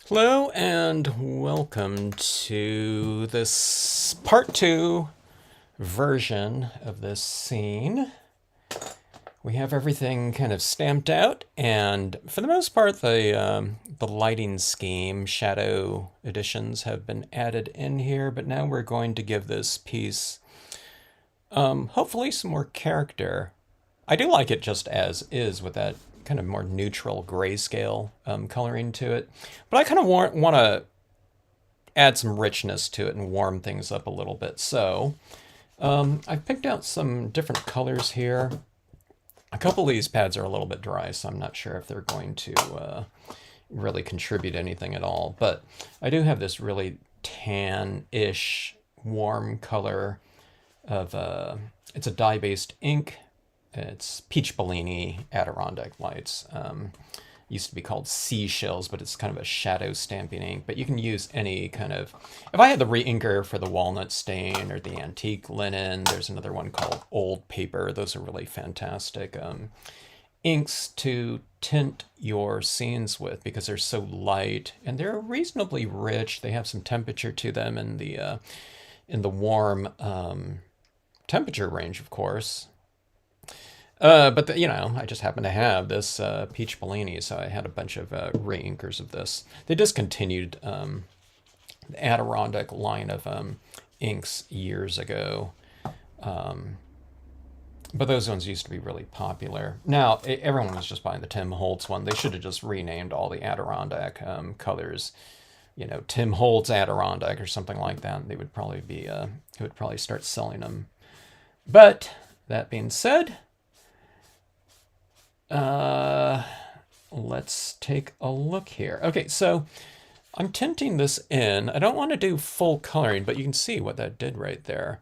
Hello and welcome to this part 2 version of this scene. We have everything kind of stamped out, and for the most part the lighting scheme, shadow additions have been added in here, but now we're going to give this piece hopefully some more character. I do like it just as is with that kind of more neutral grayscale coloring to it, but I kind of want to add some richness to it and warm things up a little bit. So I've picked out some different colors here. A couple of these pads are a little bit dry, so I'm not sure if they're going to really contribute anything at all. But I do have this really tan-ish warm color of it's a dye-based ink. It's Peach Bellini Adirondack Lights. Used to be called Seashells, but it's kind of a shadow stamping ink. But you can use any kind of... If I had the re-inker for the walnut stain or the antique linen, there's another one called Old Paper. Those are really fantastic inks to tint your scenes with because they're so light and they're reasonably rich. They have some temperature to them in the warm temperature range, of course. But I just happen to have this Peach Bellini, so I had a bunch of re-inkers of this. They discontinued the Adirondack line of inks years ago. But those ones used to be really popular. Now, everyone was just buying the Tim Holtz one. They should have just renamed all the Adirondack colors, Tim Holtz Adirondack or something like that. They would probably be, it would probably start selling them. But that being said, let's take a look here. Okay, so I'm tinting this in. I don't want to do full coloring, but you can see what that did right there.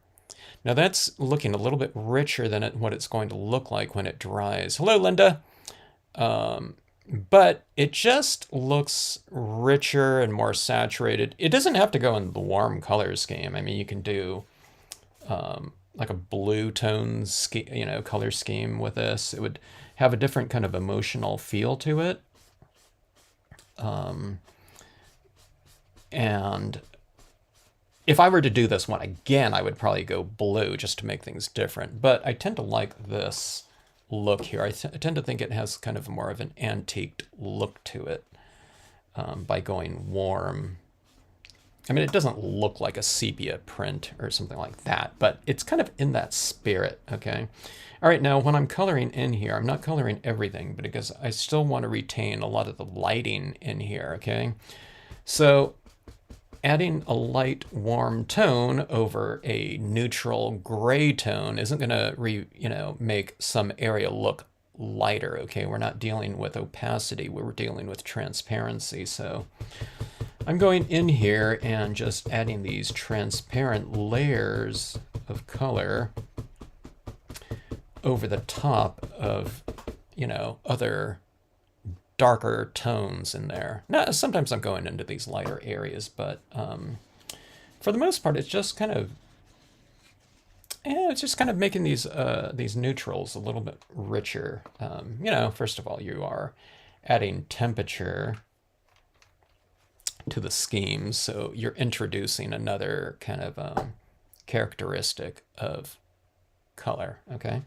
Now that's looking a little bit richer than what it's going to look like when it dries. Hello, Linda. But it just looks richer and more saturated. It doesn't have to go in the warm color scheme. I mean, you can do like a blue tone color scheme with this. It would have a different kind of emotional feel to it. And if I were to do this one again, I would probably go blue just to make things different. But I tend to like this look here. I tend to think it has kind of more of an antiqued look to it by going warm. I mean, it doesn't look like a sepia print or something like that, but it's kind of in that spirit, okay? All right, now when I'm coloring in here, I'm not coloring everything, but because I still want to retain a lot of the lighting in here, okay? So adding a light warm tone over a neutral gray tone isn't going to make some area look lighter, okay? We're not dealing with opacity, we're dealing with transparency. So I'm going in here and just adding these transparent layers of color over the top of, other darker tones in there. Now, sometimes I'm going into these lighter areas, but for the most part, it's just kind of, making these neutrals a little bit richer. First of all, you are adding temperature to the schemes, so you're introducing another kind of characteristic of color, okay?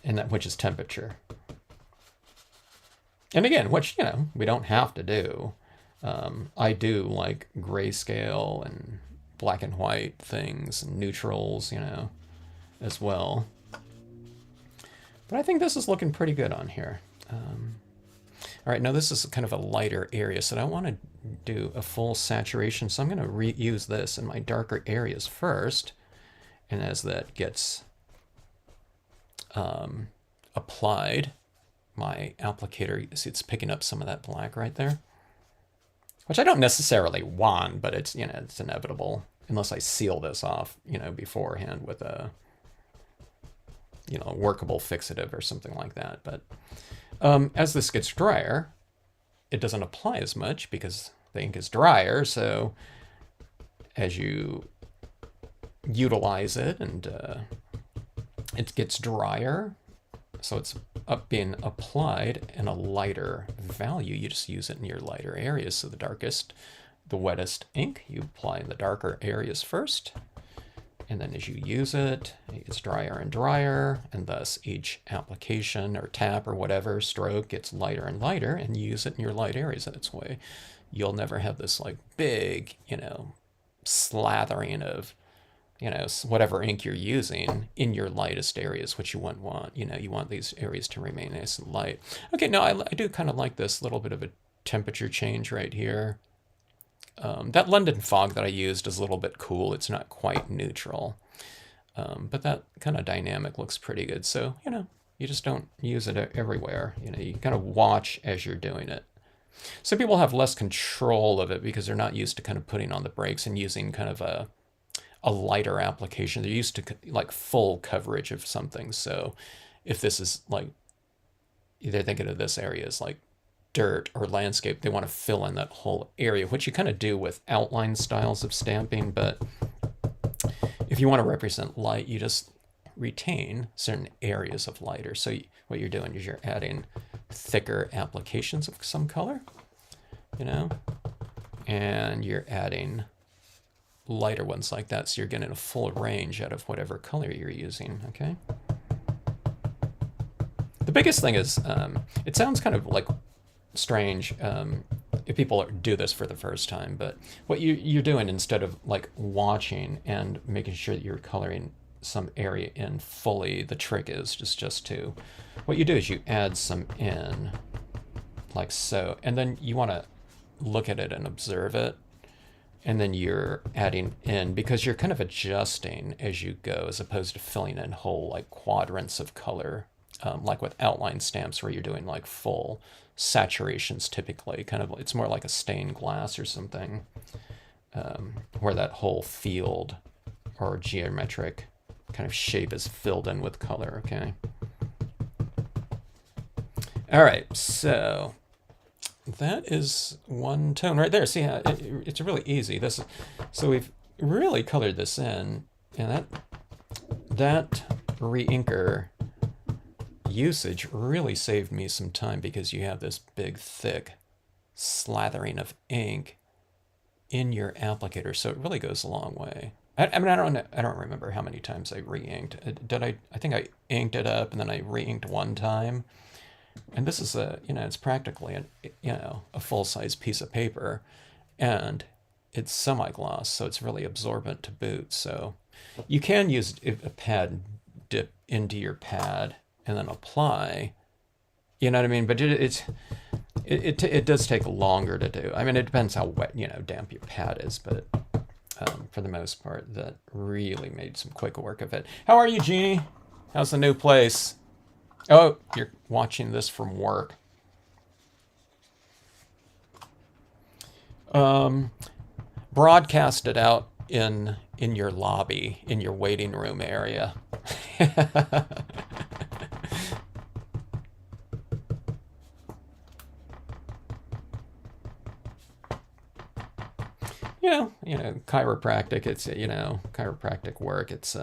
And which is temperature. And again, which, we don't have to do. I do like grayscale and black and white things and neutrals, as well. But I think this is looking pretty good on here. All right, now this is kind of a lighter area, so I don't want to do a full saturation, so I'm going to reuse this in my darker areas first. And as that gets applied, my applicator, see it's picking up some of that black right there, which I don't necessarily want, but it's, it's inevitable unless I seal this off, beforehand with a, workable fixative or something like that. But as this gets drier, it doesn't apply as much because the ink is drier. So as you utilize it and it gets drier, So it's up being applied in a lighter value. You just use it in your lighter areas. So the wettest ink, you apply in the darker areas first. And then as you use it, it gets drier and drier, and thus each application or tap or whatever stroke gets lighter and lighter, and you use it in your light areas. That's why you'll never have this like big, slathering of, whatever ink you're using in your lightest areas, which you wouldn't want. You want these areas to remain nice and light. Okay, now I do kind of like this little bit of a temperature change right here. That London fog that I used is a little bit cool. It's not quite neutral, but that kind of dynamic looks pretty good. So, you just don't use it everywhere. You kind of watch as you're doing it. Some people have less control of it because they're not used to kind of putting on the brakes and using kind of a lighter application. They're used to like full coverage of something. So if this is like, they're thinking of this area as like dirt or landscape, they want to fill in that whole area, which you kind of do with outline styles of stamping. But if you want to represent light, you just retain certain areas of lighter. So what you're doing is you're adding thicker applications of some color, and you're adding lighter ones like that. So you're getting a full range out of whatever color you're using, okay? The biggest thing is, it sounds kind of like strange if people do this for the first time, but what you're doing, instead of like watching and making sure that you're coloring some area in fully, the trick is just to, what you do is you add some in like so, and then you want to look at it and observe it, and then you're adding in because you're kind of adjusting as you go, as opposed to filling in whole like quadrants of color, like with outline stamps where you're doing like full saturations. Typically kind of, it's more like a stained glass or something, where that whole field or geometric kind of shape is filled in with color. Okay, all right, so that is one tone right there. See how it's really easy. So we've really colored this in, and that re-inker usage really saved me some time, because you have this big thick slathering of ink in your applicator, so it really goes a long way. I mean, I don't remember how many times I re-inked. I think I inked it up and then I re-inked one time. And this is it's practically a full-size piece of paper, and it's semi-gloss, so it's really absorbent to boot. So you can use a pad, dip into your pad and then apply, you know what I mean? But it does take longer to do. I mean, it depends how wet, damp your pad is, but for the most part, that really made some quick work of it. How are you, Jeannie? How's the new place? Oh, you're watching this from work. Broadcast it out in your lobby, in your waiting room area. Chiropractic, it's, chiropractic work. It's,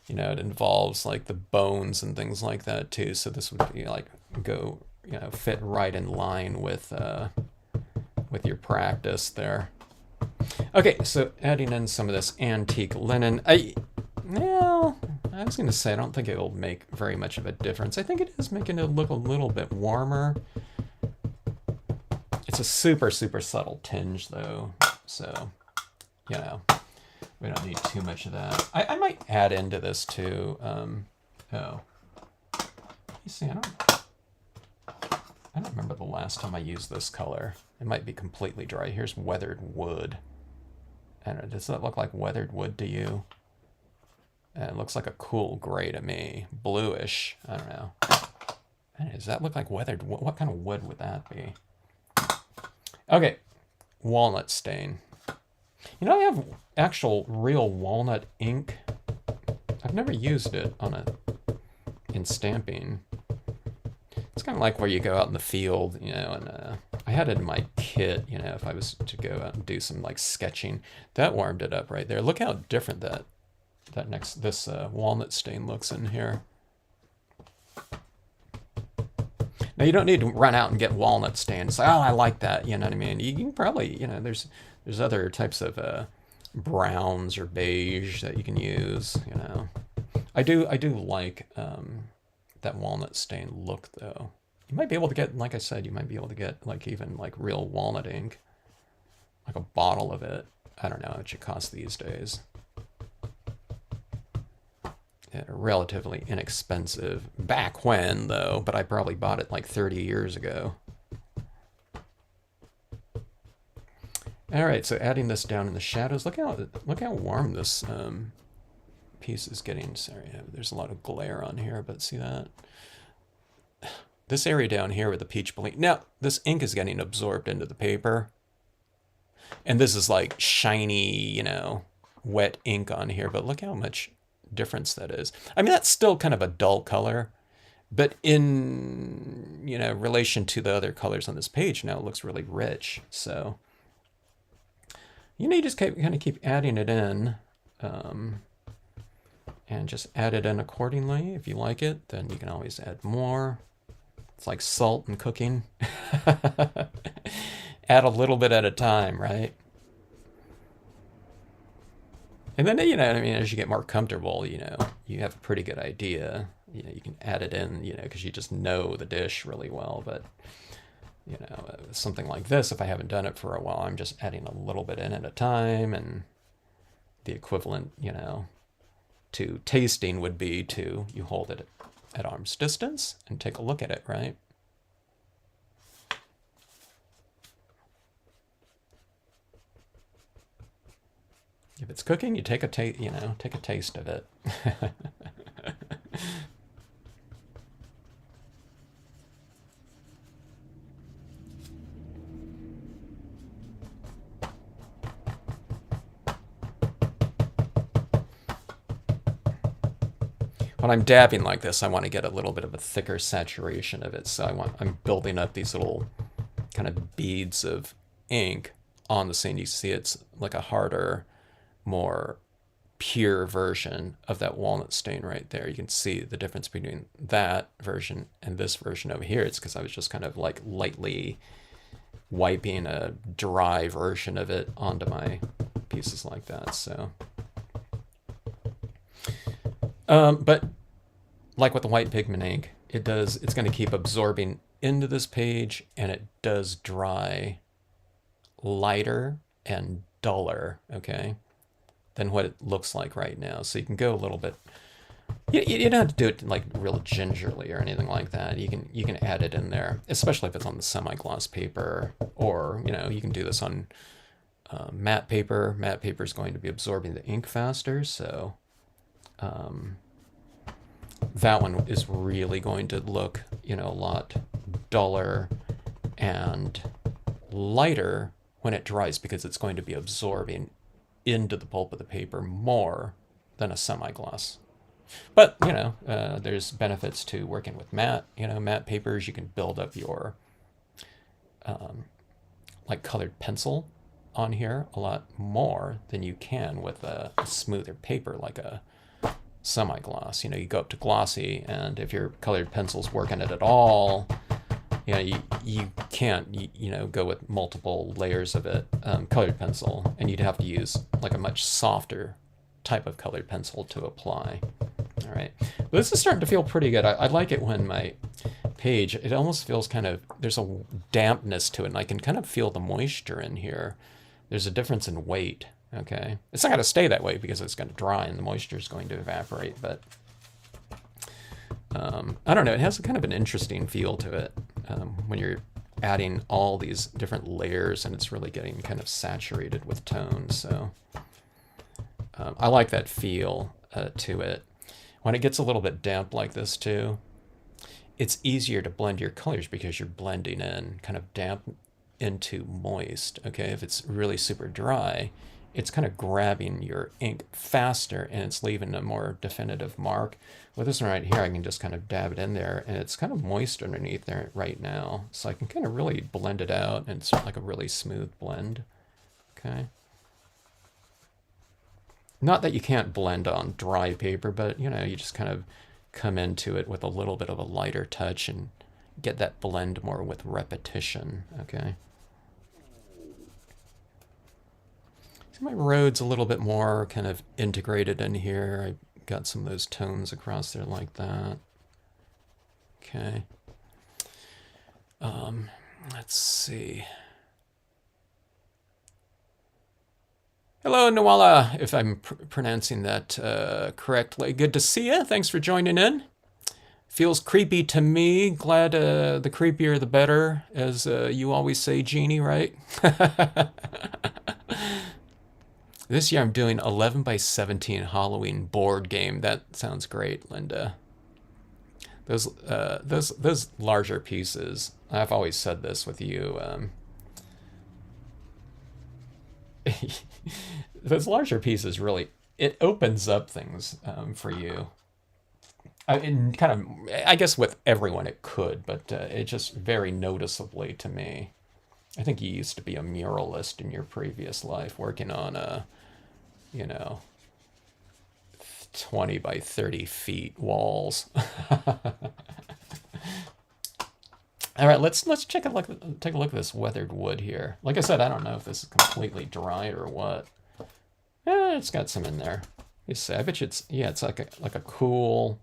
it involves like the bones and things like that too. So this would be like fit right in line with your practice there. Okay, so adding in some of this antique linen. I was going to say, I don't think it will make very much of a difference. I think it is making it look a little bit warmer. It's a super, super subtle tinge, though, so, we don't need too much of that. I might add into this, too. You see, I don't remember the last time I used this color. It might be completely dry. Here's weathered wood. I don't know, does that look like weathered wood to you? It looks like a cool gray to me. Bluish. I don't know. Does that look like weathered wood? What kind of wood would that be? Okay, walnut stain. I have actual real walnut ink. I've never used it in stamping. It's kind of like where you go out in the field, and I had it in my kit, if I was to go out and do some like sketching. That warmed it up right there. Look how different this walnut stain looks in here. Now you don't need to run out and get walnut stain. It's like, oh, I like that. You know what I mean? You can probably, there's other types of browns or beige that you can use. I do like that walnut stain look though. You might be able to get, like I said, you might be able to get like even like real walnut ink, like a bottle of it. I don't know how much it costs these days. Yeah, relatively inexpensive back when though, but I probably bought it like 30 years ago. All right, so adding this down in the shadows. Look how warm this piece is getting. Sorry, there's a lot of glare on here, but see that? This area down here with the peach bleak. Now, this ink is getting absorbed into the paper. And this is like shiny, wet ink on here, but look how much difference that is. I mean, that's still kind of a dull color, but in, relation to the other colors on this page, now it looks really rich. So, you just kind of keep adding it in, and just add it in accordingly. If you like it, then you can always add more. It's like salt in cooking. Add a little bit at a time, right? And then, as you get more comfortable, you have a pretty good idea. You can add it in, because you just know the dish really well. But, something like this, if I haven't done it for a while, I'm just adding a little bit in at a time. And the equivalent, to tasting would be you hold it at arm's distance and take a look at it, right? If it's cooking, you take a taste of it. When I'm dabbing like this, I want to get a little bit of a thicker saturation of it. So I'm building up these little kind of beads of ink on the scene. You see it's like a harder, more pure version of that walnut stain right there. You can see the difference between that version and this version over here. It's because I was just kind of like lightly wiping a dry version of it onto my pieces like that. So, but like with the white pigment ink, it's going to keep absorbing into this page, and it does dry lighter and duller, okay, than what it looks like right now. So you can go a little bit. You don't have to do it like real gingerly or anything like that. You can add it in there, especially if it's on the semi-gloss paper, or you can do this on matte paper. Matte paper is going to be absorbing the ink faster, so that one is really going to look a lot duller and lighter when it dries, because it's going to be absorbing into the pulp of the paper more than a semi-gloss. But, there's benefits to working with matte. Matte papers, you can build up your like colored pencil on here a lot more than you can with a smoother paper like a semi-gloss. You go up to glossy, and if your colored pencil's working it at all, you can't go with multiple layers of it, colored pencil, and you'd have to use like a much softer type of colored pencil to apply. All right, but this is starting to feel pretty good. I like it when my page, it almost feels kind of, there's a dampness to it, and I can kind of feel the moisture in here. There's a difference in weight, okay? It's not going to stay that way because it's going to dry and the moisture is going to evaporate, but I don't know, it has a kind of an interesting feel to it when you're adding all these different layers and it's really getting kind of saturated with tones. So I like that feel to it. When it gets a little bit damp like this too, it's easier to blend your colors because you're blending in kind of damp into moist, okay? If it's really super dry, it's kind of grabbing your ink faster and it's leaving a more definitive mark. With this one right here, I can just kind of dab it in there, and it's kind of moist underneath there right now. So I can kind of really blend it out, and it's like a really smooth blend, okay? Not that you can't blend on dry paper, but you just kind of come into it with a little bit of a lighter touch and get that blend more with repetition, okay? So my road's a little bit more kind of integrated in here. I got some of those tones across there like that. Okay. Let's see. Hello, Nawala, if I'm pronouncing that correctly. Good to see you. Thanks for joining in. Feels creepy to me. Glad the creepier the better, as you always say, Jeannie, right? This year I'm doing 11 by 17 Halloween board game. That sounds great, Linda. Those larger pieces. I've always said this with you. Those larger pieces really, it opens up things for you. And kind of, I guess with everyone it could, but it just very noticeably to me. I think you used to be a muralist in your previous life, working on you know, 20 by 30 feet walls. All right, let's take a look at this weathered wood here. Like I said, I don't know if this is completely dry or what. It's got some in there. You see, I bet you it's like a cool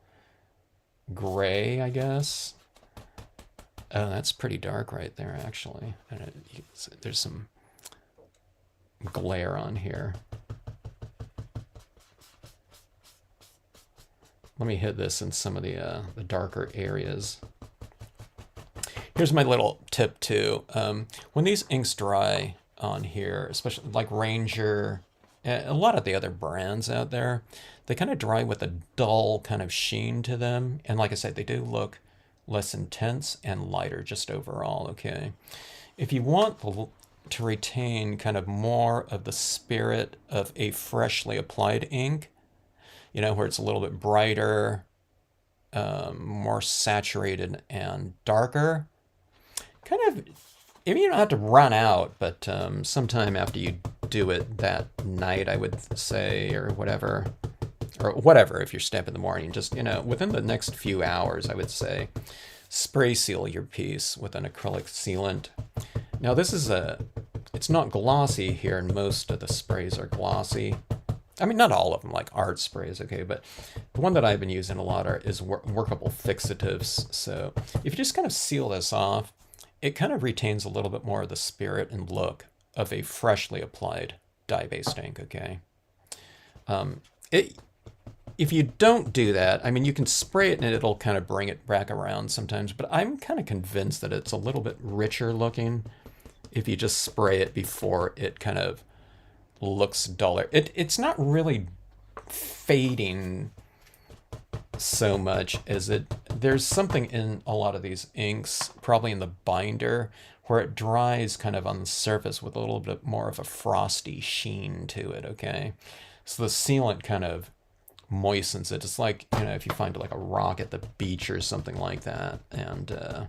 gray, I guess. Oh, that's pretty dark right there, actually. And there's some glare on here. Let me hit this in some of the darker areas. Here's my little tip too. When these inks dry on here, especially like Ranger, a lot of the other brands out there, they kind of dry with a dull kind of sheen to them. And like I said, they do look less intense and lighter just overall, okay? If you want to retain kind of more of the spirit of a freshly applied ink, you know, where it's a little bit brighter, more saturated and darker, kind of, I mean, you don't have to run out, but sometime after you do it that night, I would say, or whatever, if you're stamping in the morning, just, you know, within the next few hours, I would say, spray seal your piece with an acrylic sealant. Now this is it's not glossy here, and most of the sprays are glossy. I mean, not all of them, like art sprays, okay, but the one that I've been using a lot is workable fixatives. So if you just kind of seal this off, it kind of retains a little bit more of the spirit and look of a freshly applied dye-based ink, okay? If you don't do that, I mean, you can spray it and it'll kind of bring it back around sometimes, but I'm kind of convinced that it's a little bit richer looking if you just spray it before it kind of looks duller. It's not really fading so much as there's something in a lot of these inks, probably in the binder, where it dries kind of on the surface with a little bit more of a frosty sheen to it, okay? So the sealant kind of moistens it. It's like, you know, if you find like a rock at the beach or something like that, and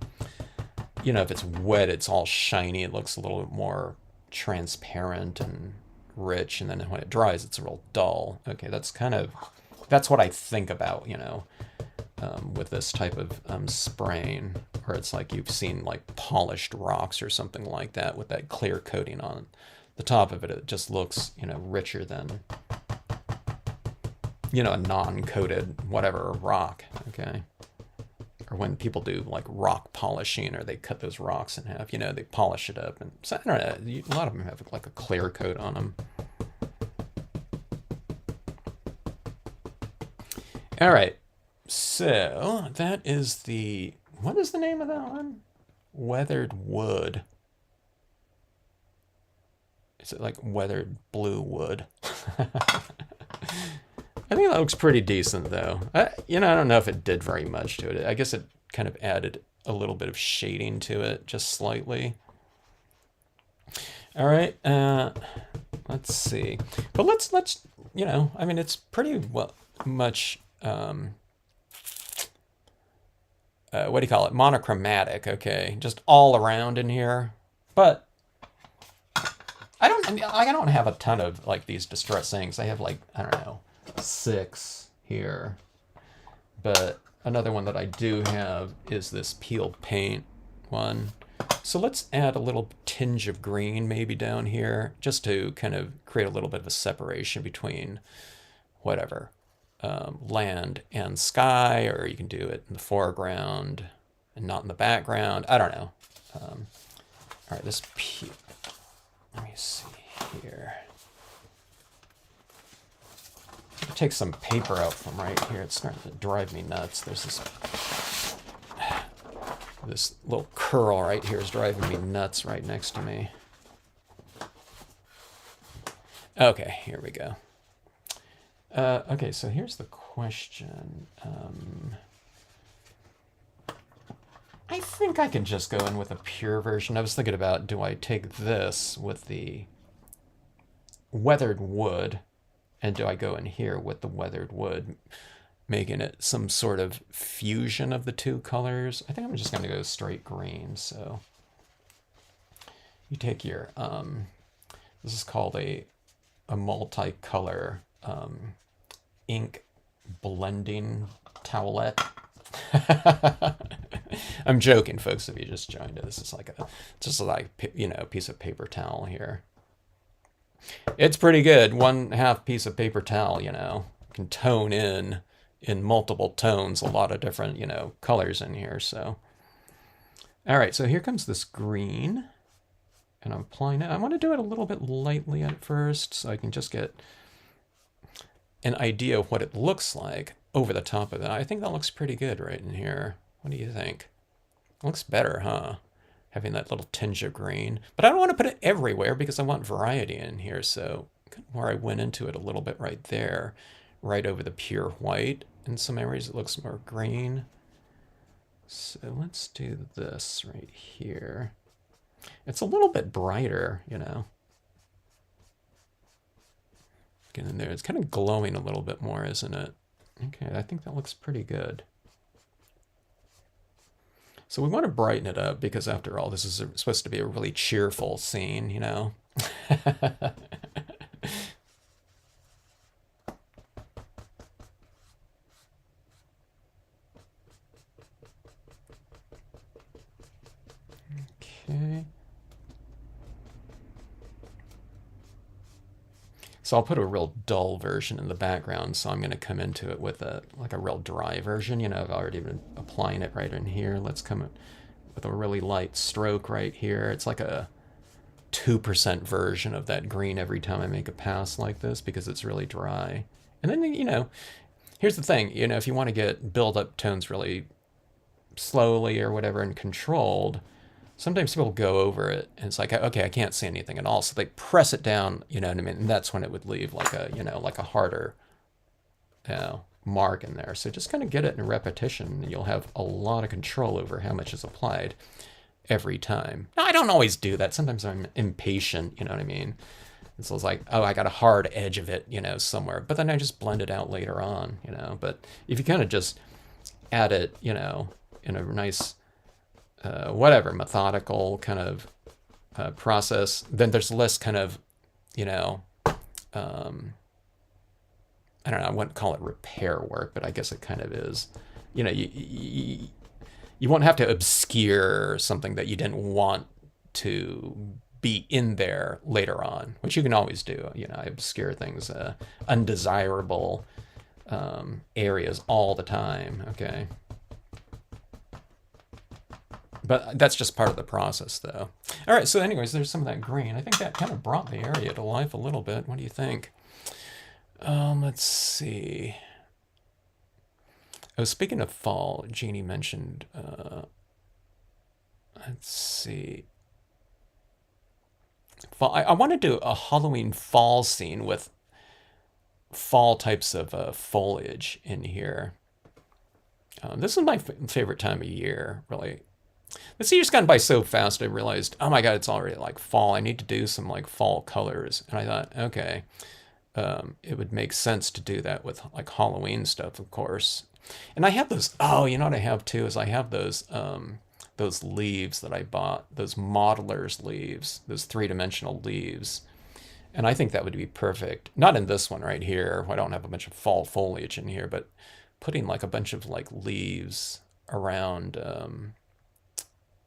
you know, if it's wet, it's all shiny, it looks a little bit more transparent and rich, and then when it dries, it's real dull. Okay, that's what I think about, you know, with this type of spraying, where it's like you've seen like polished rocks or something like that with that clear coating on the top of it. It just looks, you know, richer than, you know, a non-coated whatever rock, okay? Or when people do like rock polishing, or they cut those rocks in half, you know, they polish it up, and so, I don't know, a lot of them have like a clear coat on them. All right, so that is what is the name of that one? Weathered wood. Is it like weathered blue wood? I think that looks pretty decent, though. You know, I don't know if it did very much to it. I guess it kind of added a little bit of shading to it, just slightly. All right, let's see. But let's you know, I mean, it's pretty much what do you call it? Monochromatic, okay? Just all around in here. But I don't have a ton of like these distress things. I have like, I don't know, 6 here. But Another one that I do have is this peel paint one. So let's add a little tinge of green maybe down here, just to kind of create a little bit of a separation between whatever, land and sky, or you can do it in the foreground and not in the background. I don't know. All right, this peel. Let me see here. Take some paper out from right here. It's starting to drive me nuts. There's this little curl right here is driving me nuts right next to me. Okay, here we go. Okay, so here's the question. I think I can just go in with a pure version. I was thinking about, do I take this with the weathered wood, and do I go in here with the weathered wood, making it some sort of fusion of the two colors? I think I'm just going to go straight green. So you take your, this is called a multicolor ink blending towelette. I'm joking, folks, if you just joined it. This is like a piece of paper towel here. It's pretty good. 1/2 piece of paper towel, can tone in multiple tones, a lot of different, colors in here. So, all right, so here comes this green, and I'm applying it. I want to do it a little bit lightly at first, so I can just get an idea of what it looks like over the top of that. I think that looks pretty good right in here. What do you think? Looks better, huh? Having that little tinge of green. But I don't want to put it everywhere because I want variety in here. So where I went into it a little bit right there, right over the pure white. In some areas it looks more green. So let's do this right here. It's a little bit brighter, Get in there. It's kind of glowing a little bit more, isn't it? Okay, I think that looks pretty good. So we want to brighten it up because, after all, this is supposed to be a really cheerful scene, Okay. So I'll put a real dull version in the background, so I'm going to come into it with a real dry version. I've already been applying it right in here. Let's come in with a really light stroke right here. It's like a 2% version of that green every time I make a pass like this because it's really dry. And then, here's the thing, if you want to build up tones really slowly or whatever and controlled, sometimes people go over it and it's like, okay, I can't see anything at all. So they press it down, you know what I mean? And that's when it would leave like a harder mark in there. So just kind of get it in repetition and you'll have a lot of control over how much is applied every time. Now, I don't always do that. Sometimes I'm impatient, you know what I mean? And so it's like, oh, I got a hard edge of it, somewhere. But then I just blend it out later on, But if you kind of just add it, in a nice... methodical kind of process, then there's less kind of, I don't know, I wouldn't call it repair work, but I guess it kind of is. You won't have to obscure something that you didn't want to be in there later on, which you can always do. I obscure things, undesirable areas all the time, okay? But that's just part of the process, though. All right, so anyways, there's some of that green. I think that kind of brought the area to life a little bit. What do you think? Let's see. Oh, speaking of fall, Jeannie mentioned, let's see. Fall. I want to do a Halloween fall scene with fall types of foliage in here. This is my favorite time of year, really. This year's gone by so fast, I realized, oh my God, it's already like fall. I need to do some like fall colors. And I thought, okay, it would make sense to do that with like Halloween stuff, of course. And I have those, oh, you know what I have too, is I have those leaves that I bought, those modelers leaves, those 3-dimensional leaves. And I think that would be perfect. Not in this one right here. I don't have a bunch of fall foliage in here, but putting like a bunch of like leaves around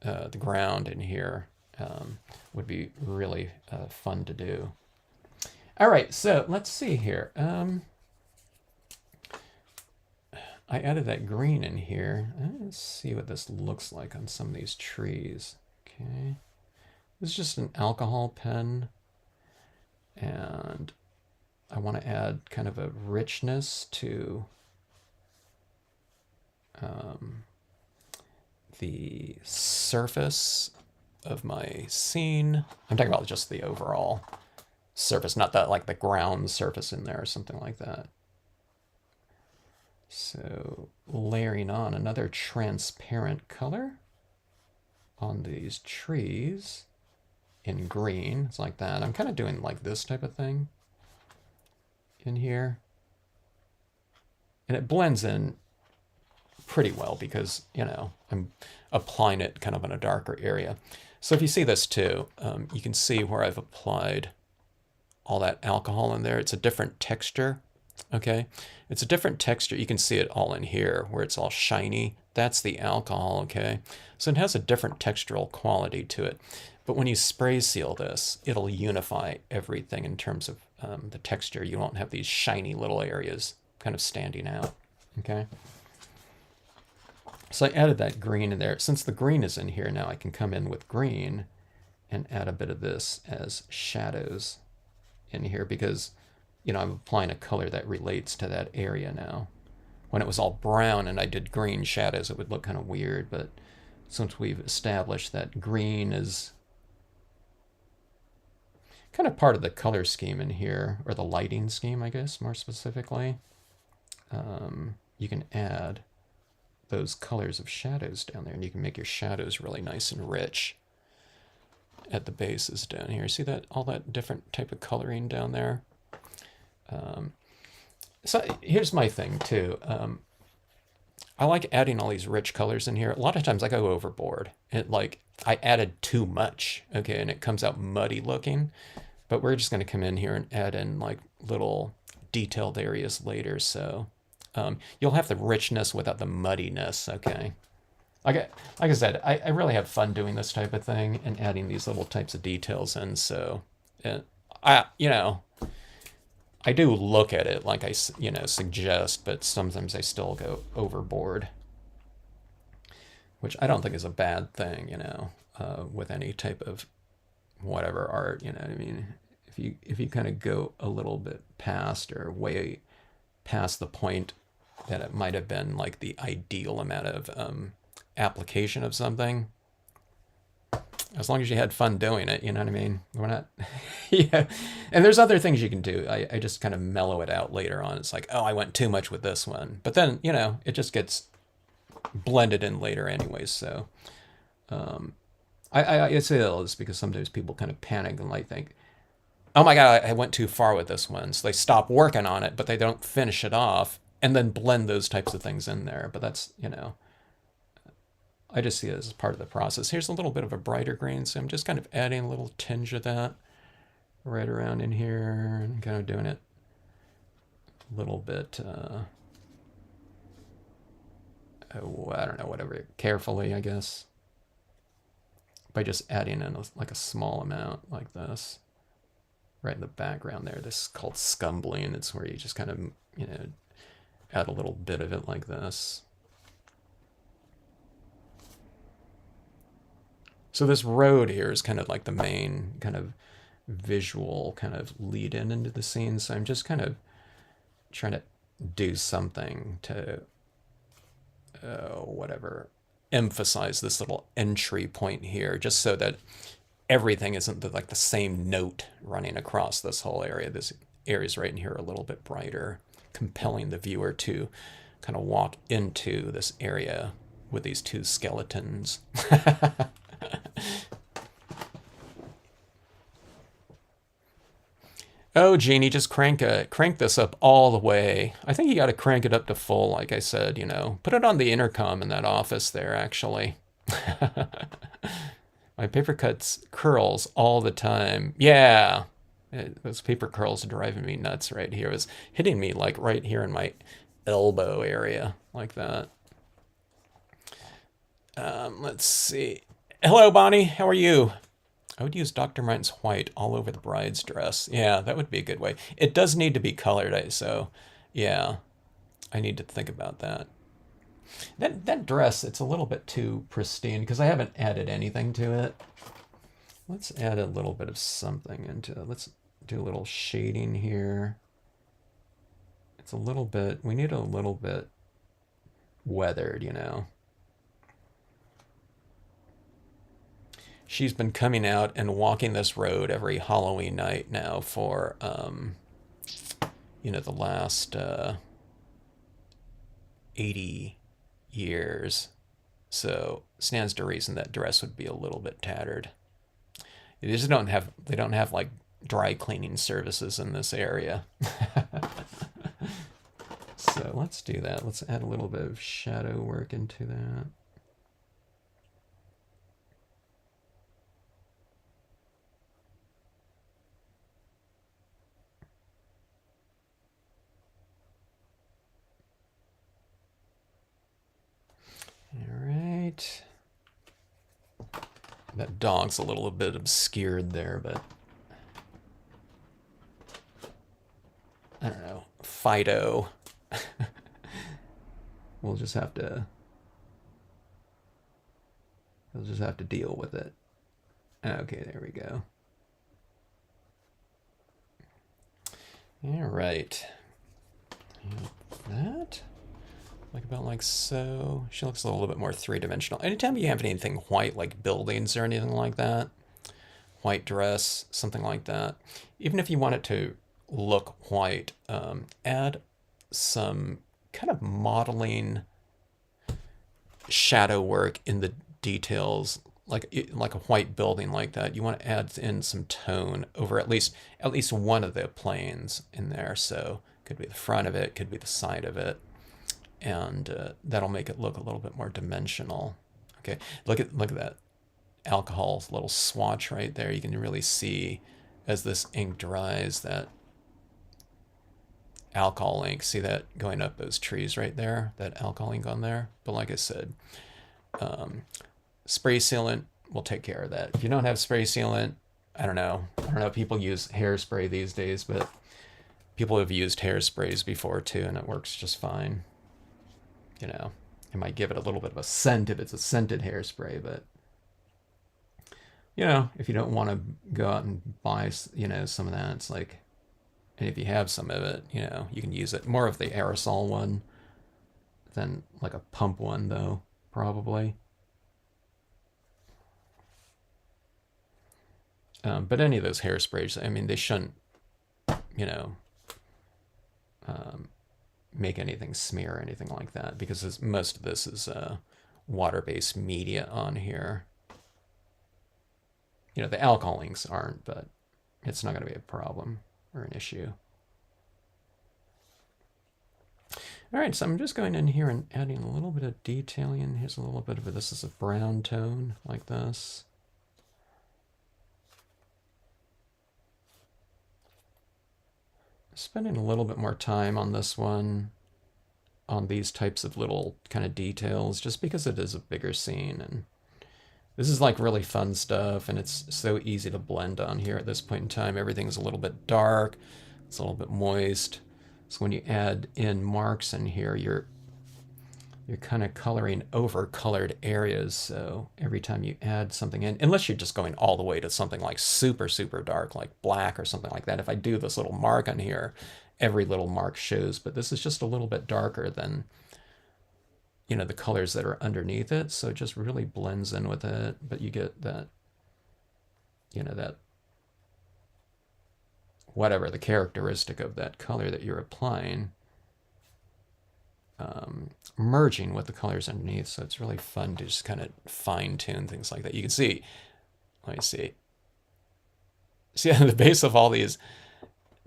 the ground in here would be really fun to do. All right, so let's see here. I added that green in here. Let's see what this looks like on some of these trees. Okay, this is just an alcohol pen, and I want to add kind of a richness to the surface of my scene. I'm talking about just the overall surface, not that like the ground surface in there or something like that. So layering on another transparent color on these trees in green. It's like that. I'm kind of doing like this type of thing in here. And it blends in pretty well because, you know, I'm applying it kind of in a darker area. So if you see this too, you can see where I've applied all that alcohol in there. It's a different texture. Okay, it's a different texture. You can see it all in here where it's all shiny. That's the alcohol, okay? So it has a different textural quality to it. But when you spray seal this, it'll unify everything in terms of the texture. You won't have these shiny little areas kind of standing out, okay? So I added that green in there. Since the green is in here now, I can come in with green and add a bit of this as shadows in here because, you know, I'm applying a color that relates to that area now. When it was all brown and I did green shadows, it would look kind of weird, but since we've established that green is kind of part of the color scheme in here, or the lighting scheme, I guess, more specifically, you can add those colors of shadows down there, and you can make your shadows really nice and rich at the bases down here. See that, all that different type of coloring down there? So here's my thing too. I like adding all these rich colors in here. A lot of times I go overboard. I added too much, okay, and it comes out muddy looking. But we're just going to come in here and add in like little detailed areas later. So you'll have the richness without the muddiness, okay? Like I said, I really have fun doing this type of thing and adding these little types of details in. So, you know, I do look at it like I, you know, suggest, but sometimes I still go overboard, which I don't think is a bad thing, you know, with any type of whatever art, you know what I mean? If you kind of go a little bit past or way past the point that it might have been like the ideal amount of application of something, as long as you had fun doing it, you know what I mean? We're not, yeah. And there's other things you can do. I just kind of mellow it out later on. It's like, oh, I went too much with this one. But then, you know, it just gets blended in later anyways. So I say this because sometimes people kind of panic and like think, oh my God, I went too far with this one. So they stop working on it, but they don't finish it off and then blend those types of things in there. But that's, you know, I just see it as part of the process. Here's a little bit of a brighter green, so I'm just kind of adding a little tinge of that right around in here and kind of doing it a little bit, oh, I don't know, whatever, carefully, I guess, by just adding in like a small amount like this right in the background there. This is called scumbling. It's where you just kind of, you know, add a little bit of it like this. So this road here is kind of like the main kind of visual kind of lead in into the scene. So I'm just kind of trying to do something to, whatever, emphasize this little entry point here, just so that everything isn't like the same note running across this whole area. This area's right in here a little bit brighter, compelling the viewer to kind of walk into this area with these two skeletons. Oh, Jeannie, just crank this up all the way. I think you got to crank it up to full, like I said, you know. Put it on the intercom in that office there, actually. My paper cuts curls all the time. Yeah, those paper curls are driving me nuts right here. It was hitting me like right here in my elbow area like that. Let's see. Hello, Bonnie. How are you? I would use Dr. Martin's white all over the bride's dress. Yeah, that would be a good way. It does need to be colored, so yeah, I need to think about that. That dress, it's a little bit too pristine because I haven't added anything to it. Let's add a little bit of something into it. Let's do a little shading here. It's a little bit, we need a little bit weathered, you know. She's been coming out and walking this road every Halloween night now for, the last 80 years. So stands to reason that dress would be a little bit tattered. They don't have like dry cleaning services in this area. So let's do that. Let's add a little bit of shadow work into that. All right. That dog's a little bit obscured there, but I don't know. Fido. We'll just have to deal with it. Okay, there we go. All right. That. Like about like so. She looks a little bit more three-dimensional. Anytime you have anything white, like buildings or anything like that, white dress, something like that, even if you want it to look white, add some kind of modeling shadow work in the details, like a white building like that. You want to add in some tone over at least one of the planes in there. So could be the front of it, could be the side of it, and that'll make it look a little bit more dimensional. Okay, look at that alcohol little swatch right there. You can really see as this ink dries that alcohol ink. See that going up those trees right there? That alcohol ink on there. But like I said, spray sealant will take care of that. If you don't have spray sealant, I don't know. People use hairspray these days, but people have used hairsprays before too, and it works just fine. You know, it might give it a little bit of a scent if it's a scented hairspray, but you know, if you don't want to go out and buy, some of that, it's like, and if you have some of it, you can use it. More of the aerosol one than like a pump one, though, probably. But any of those hairsprays, I mean, they shouldn't, make anything smear or anything like that, because most of this is water-based media on here. The alcohol inks aren't, but it's not going to be a problem or an issue. All right, so I'm just going in here and adding a little bit of detailing. Here's a little bit of this is a brown tone like this. Spending a little bit more time on this one, on these types of little kind of details, just because it is a bigger scene, and this is like really fun stuff, and it's so easy to blend on here at this point in time. Everything's a little bit dark, it's a little bit moist. So when you add in marks in here, you're kind of coloring over colored areas. So every time you add something in, unless you're just going all the way to something like super, super dark, like black or something like that. If I do this little mark on here, every little mark shows, but this is just a little bit darker than, the colors that are underneath it. So it just really blends in with it, but you get that, that whatever the characteristic of that color that you're applying, merging with the colors underneath. So it's really fun to just kind of fine tune things like that. You can see, let me see at the base of all these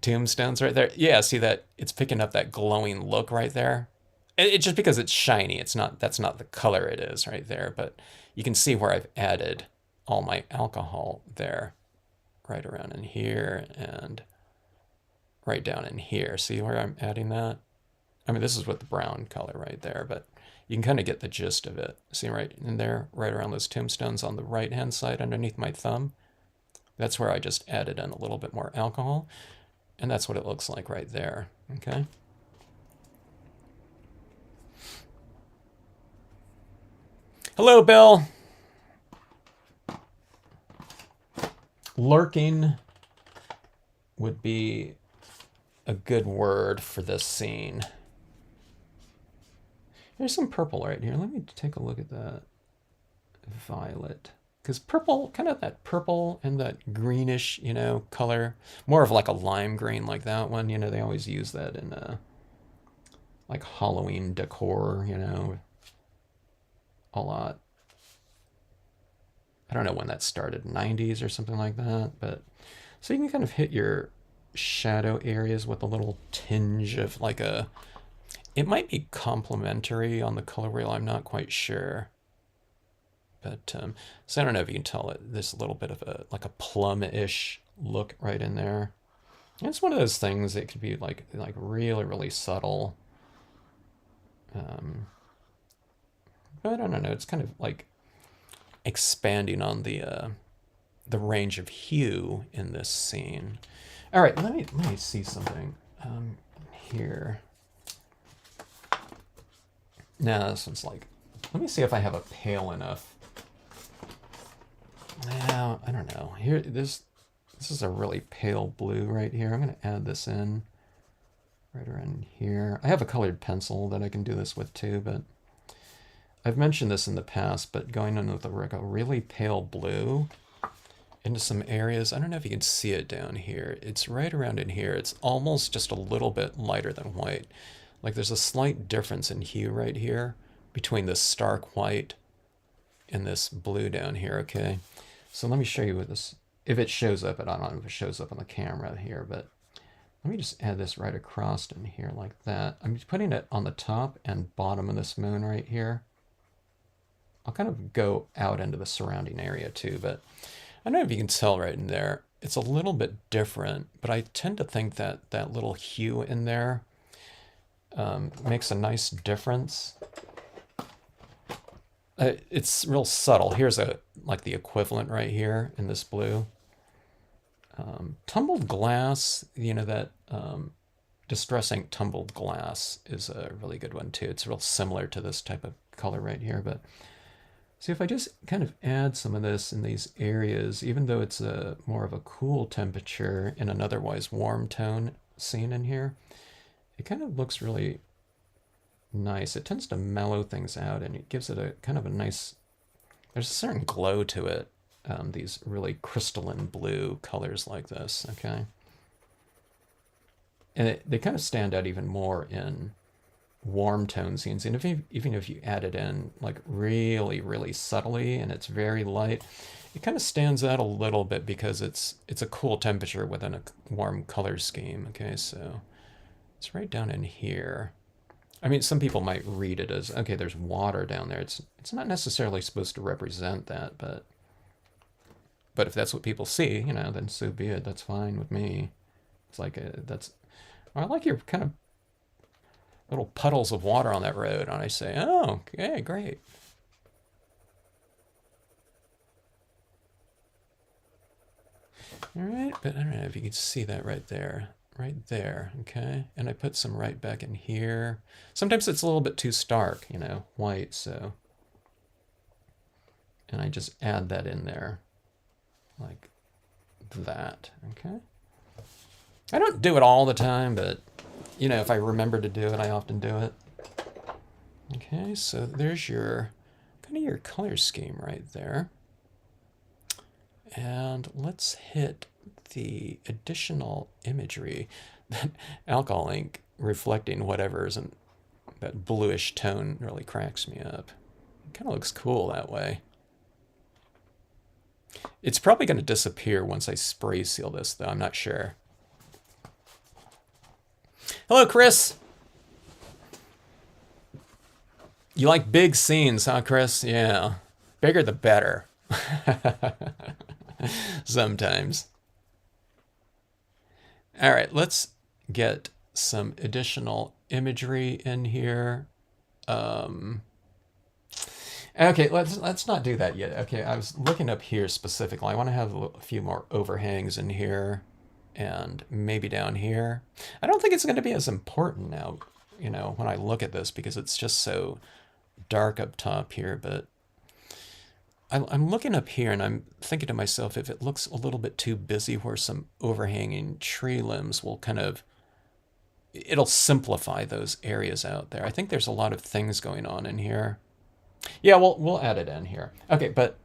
tombstones right there. Yeah, see that it's picking up that glowing look right there. It's just because it's shiny. That's not the color it is right there, but you can see where I've added all my alcohol there, right around in here and right down in here. See where I'm adding that? I mean, this is with the brown color right there, but you can kind of get the gist of it. See right in there, right around those tombstones on the right-hand side underneath my thumb? That's where I just added in a little bit more alcohol, and that's what it looks like right there, okay? Hello, Bill. Lurking would be a good word for this scene. There's some purple right here. Let me take a look at that. Violet. Because purple, kind of that purple and that greenish, you know, color. More of like a lime green like that one. You know, they always use that in like Halloween decor, you know, a lot. I don't know when that started, 90s or something like that. But so you can kind of hit your shadow areas with a little tinge of like a, it might be complementary on the color wheel, I'm not quite sure. But so I don't know if you can tell it, there's a little bit of a like a plum-ish look right in there. And it's one of those things that could be like really, really subtle. But I don't know, it's kind of like expanding on the range of hue in this scene. All right, let me see something here. Now this one's like, let me see if I have a pale enough. Now I don't know. Here, this is a really pale blue right here. I'm gonna add this in right around here. I have a colored pencil that I can do this with too, but I've mentioned this in the past. But going in with a really pale blue into some areas. I don't know if you can see it down here. It's right around in here. It's almost just a little bit lighter than white. Like there's a slight difference in hue right here between this stark white and this blue down here, okay? So let me show you what this, if it shows up, I don't know if it shows up on the camera here, but let me just add this right across in here like that. I'm putting it on the top and bottom of this moon right here. I'll kind of go out into the surrounding area too, but I don't know if you can tell right in there. It's a little bit different, but I tend to think that that little hue in there makes a nice difference. It's real subtle. Here's a like the equivalent right here in this blue. Tumbled glass, you know, that Distress Ink tumbled glass is a really good one too. It's real similar to this type of color right here. But see, if I just kind of add some of this in these areas, even though it's a more of a cool temperature in an otherwise warm tone scene in here, it kind of looks really nice. It tends to mellow things out, and it gives it a kind of a nice, there's a certain glow to it. These really crystalline blue colors like this, okay? And they kind of stand out even more in warm tone scenes. And even if you add it in like really, really subtly and it's very light, it kind of stands out a little bit because it's a cool temperature within a warm color scheme, okay? So it's right down in here. I mean, some people might read it as, okay, there's water down there. It's not necessarily supposed to represent that, but if that's what people see, you know, then so be it. That's fine with me. It's like I like your kind of little puddles of water on that road, and I say, oh, okay, great. All right, but I don't know if you can see that right there. Right there, okay? And I put some right back in here. Sometimes it's a little bit too stark, you know, white, so. And I just add that in there, like that, okay? I don't do it all the time, but, you know, if I remember to do it, I often do it. Okay, so there's your, kind of your color scheme right there. And let's hit the additional imagery. That alcohol ink reflecting whatever isn't that bluish tone really cracks me up. It kind of looks cool that way. It's probably going to disappear once I spray seal this, though. I'm not sure. Hello, Chris. You like big scenes, huh, Chris? Yeah. Bigger the better. Sometimes. All right, let's get some additional imagery in here. Okay, let's not do that yet. Okay, I was looking up here specifically. I want to have a few more overhangs in here and maybe down here. I don't think it's going to be as important now, when I look at this because it's just so dark up top here, but I'm looking up here and I'm thinking to myself, if it looks a little bit too busy where some overhanging tree limbs will it'll simplify those areas out there. I think there's a lot of things going on in here. Yeah, we'll add it in here. Okay, but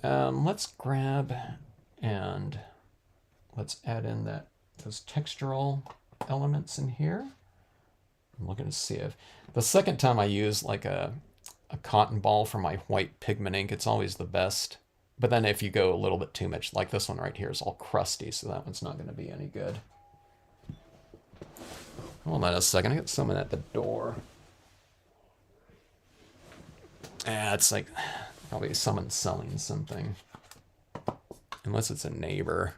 let's grab and let's add in those textural elements in here. I'm looking to see if the second time I use like a cotton ball for my white pigment ink, it's always the best. But then if you go a little bit too much, like this one right here is all crusty, so that one's not going to be any good. Hold on a second, I got someone at the door. It's like probably someone selling something. Unless it's a neighbor.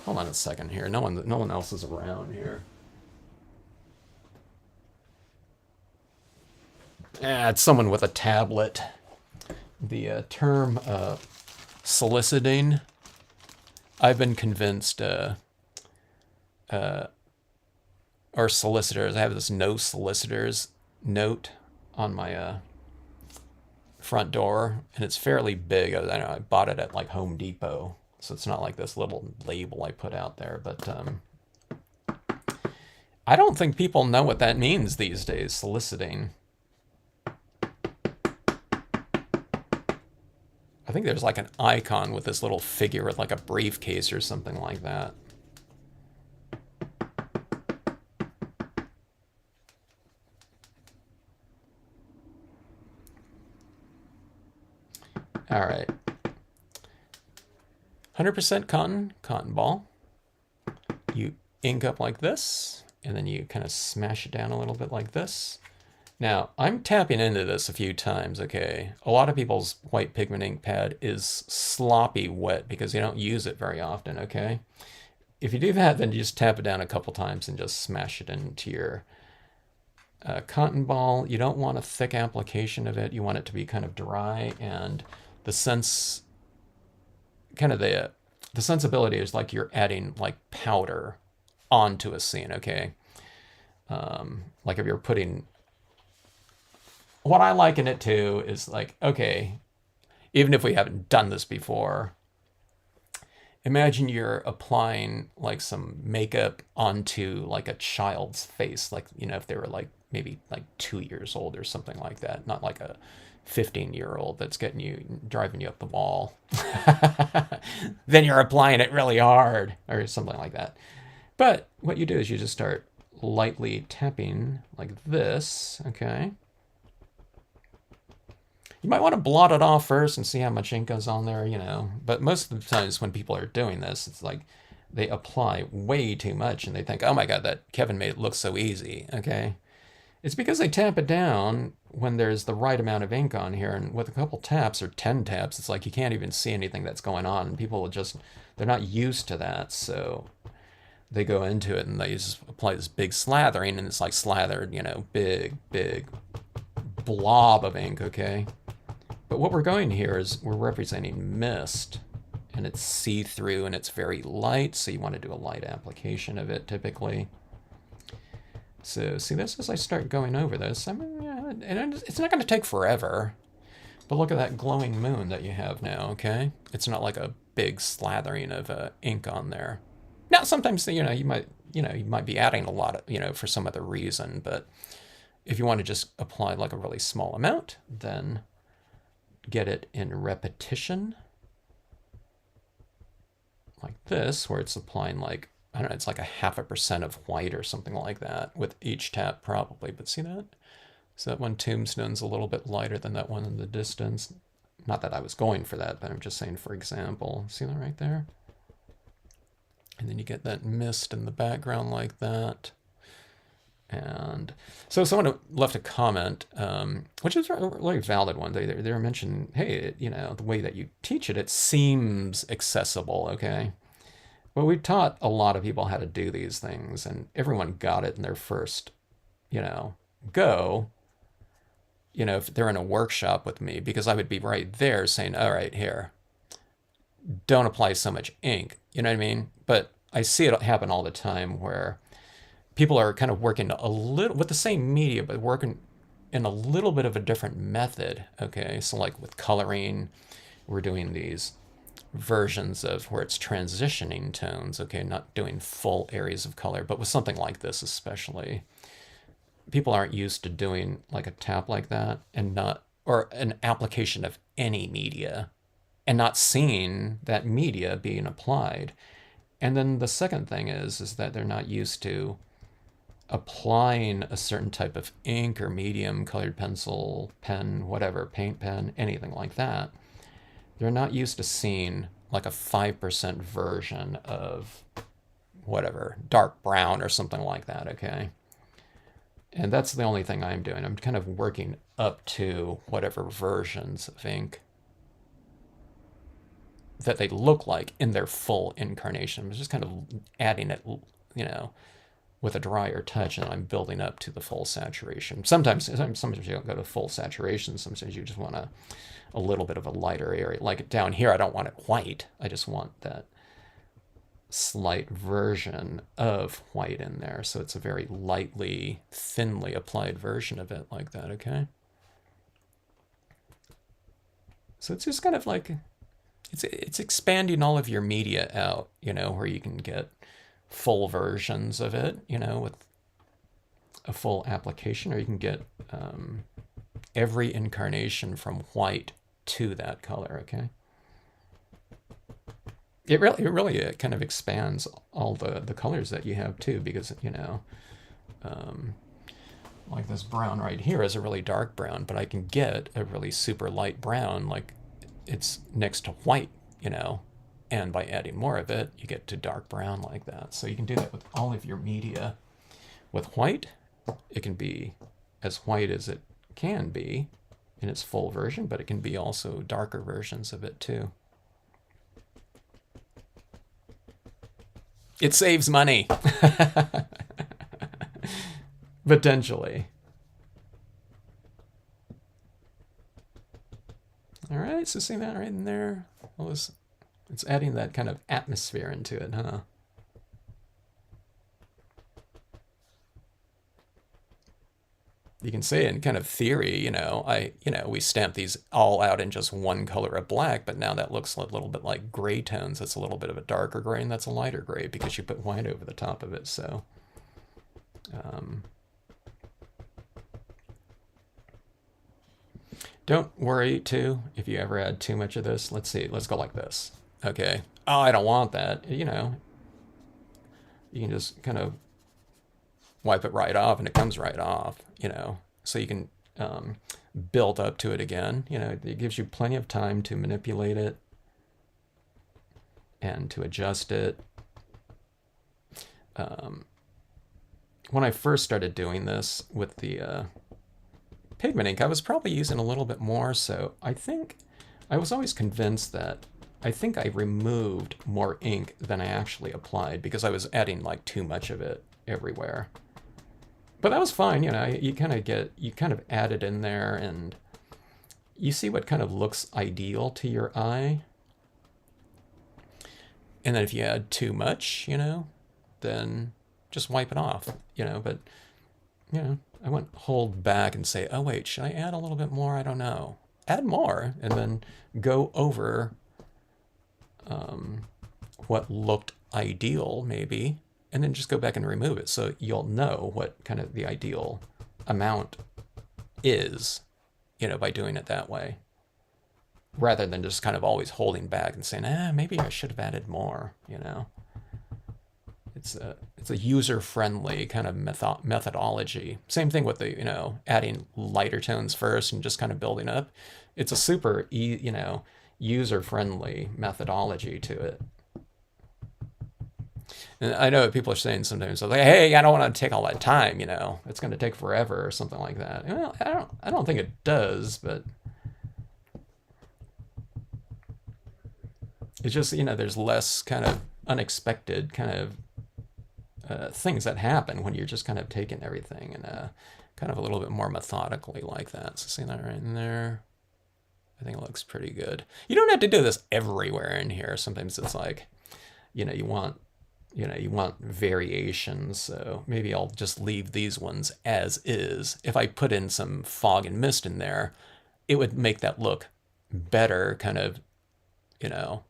Hold on a second here. No one else is around here. It's someone with a tablet. The term soliciting, I've been convinced, or solicitors, I have this no solicitors note on my front door, and it's fairly big. I bought it at like Home Depot, so it's not like this little label I put out there, but I don't think people know what that means these days, soliciting. I think there's like an icon with this little figure with like a briefcase or something like that. All right. 100% cotton ball. You ink up like this, and then you kind of smash it down a little bit like this. Now, I'm tapping into this a few times, okay? A lot of people's white pigment ink pad is sloppy wet because they don't use it very often, okay? If you do that, then you just tap it down a couple times and just smash it into your cotton ball. You don't want a thick application of it. You want it to be kind of dry, and the sensibility is like you're adding like powder onto a scene, okay? Like if you're putting... What I liken it to is like, okay, even if we haven't done this before, imagine you're applying like some makeup onto like a child's face, like, if they were like maybe like 2 years old or something like that, not like a 15-year-old that's driving you up the wall. Then you're applying it really hard or something like that. But what you do is you just start lightly tapping like this, okay? You might want to blot it off first and see how much ink goes on there, But most of the times when people are doing this, it's like they apply way too much and they think, oh my God, that Kevin made it look so easy, okay? It's because they tap it down when there's the right amount of ink on here. And with a couple taps or 10 taps, it's like you can't even see anything that's going on. And people they're not used to that. So they go into it and they just apply this big slathering, and it's like slathered, big blob of ink, okay? But what we're going here is we're representing mist, and it's see-through and it's very light, so you want to do a light application of it typically. So see this as I start going over this, and it's not going to take forever, but look at that glowing moon that you have now, okay? It's not like a big slathering of ink on there. Now sometimes you might be adding a lot of, for some other reason, but if you want to just apply like a really small amount, then get it in repetition like this, where it's applying like, I don't know, it's like 0.5% of white or something like that with each tap probably. But see that? So that one tombstone's a little bit lighter than that one in the distance. Not that I was going for that, but I'm just saying for example. See that right there? And then you get that mist in the background like that. And so someone left a comment, which is a really valid one. They were mentioning, hey, the way that you teach it, it seems accessible, okay? Well, we taught a lot of people how to do these things, and everyone got it in their first, you know, go. If they're in a workshop with me, because I would be right there saying, all right, here, don't apply so much ink. You know what I mean? But I see it happen all the time where people are kind of working a little with the same media, but working in a little bit of a different method. Okay. So, like with coloring, we're doing these versions of where it's transitioning tones. Okay. Not doing full areas of color, but with something like this, especially, people aren't used to doing like a tap like that and not, or an application of any media and not seeing that media being applied. And then the second thing is that they're not used to applying a certain type of ink or medium, colored pencil, pen, whatever, paint pen, anything like that. They're not used to seeing like a 5% version of whatever, dark brown or something like that, okay? And that's the only thing I'm doing. I'm kind of working up to whatever versions of ink that they look like in their full incarnation. I'm just kind of adding it, with a drier touch, and I'm building up to the full saturation. Sometimes you don't go to full saturation. Sometimes you just want a little bit of a lighter area. Like down here, I don't want it white. I just want that slight version of white in there. So it's a very lightly, thinly applied version of it like that, okay? So it's just kind of like, it's expanding all of your media out, where you can get full versions of it, with a full application, or you can get every incarnation from white to that color, okay? It really kind of expands all the colors that you have too, because, like this brown right here is a really dark brown, but I can get a really super light brown, like it's next to white, and by adding more of it, you get to dark brown like that. So you can do that with all of your media. With white, it can be as white as it can be in its full version, but it can be also darker versions of it too. It saves money. Potentially. All right, so see that right in there? It's adding that kind of atmosphere into it, huh? You can say in kind of theory, we stamp these all out in just one color of black, but now that looks a little bit like gray tones. That's a little bit of a darker gray, and that's a lighter gray because you put white over the top of it. So, don't worry too if you ever add too much of this. Let's see. Let's go like this. Okay. Oh, I don't want that. You can just kind of wipe it right off, and it comes right off, so you can build up to it again. It gives you plenty of time to manipulate it and to adjust it. When I first started doing this with the pigment ink, I was probably using a little bit more, so I think I was always convinced that I think I removed more ink than I actually applied because I was adding like too much of it everywhere. But that was fine, you kind of add it in there and you see what kind of looks ideal to your eye. And then if you add too much, then just wipe it off, but, I wouldn't hold back and say, oh wait, should I add a little bit more? I don't know. Add more and then go over what looked ideal maybe, and then just go back and remove it so you'll know what kind of the ideal amount is, by doing it that way, rather than just kind of always holding back and saying, maybe I should have added more, It's a user-friendly kind of methodology. Same thing with the, adding lighter tones first and just kind of building up. It's a super, user-friendly methodology to it. And I know people are saying sometimes, like, hey, I don't want to take all that time, it's going to take forever or something like that. Well, I don't think it does, but It's just, you know, there's less kind of unexpected kind of things that happen when you're just kind of taking everything and kind of a little bit more methodically like that. So see that right in there? I think it looks pretty good. You don't have to do this everywhere in here. Sometimes it's like, you know, you want variations. So maybe I'll just leave these ones as is. If I put in some fog and mist in there, it would make that look better, kind of, you know,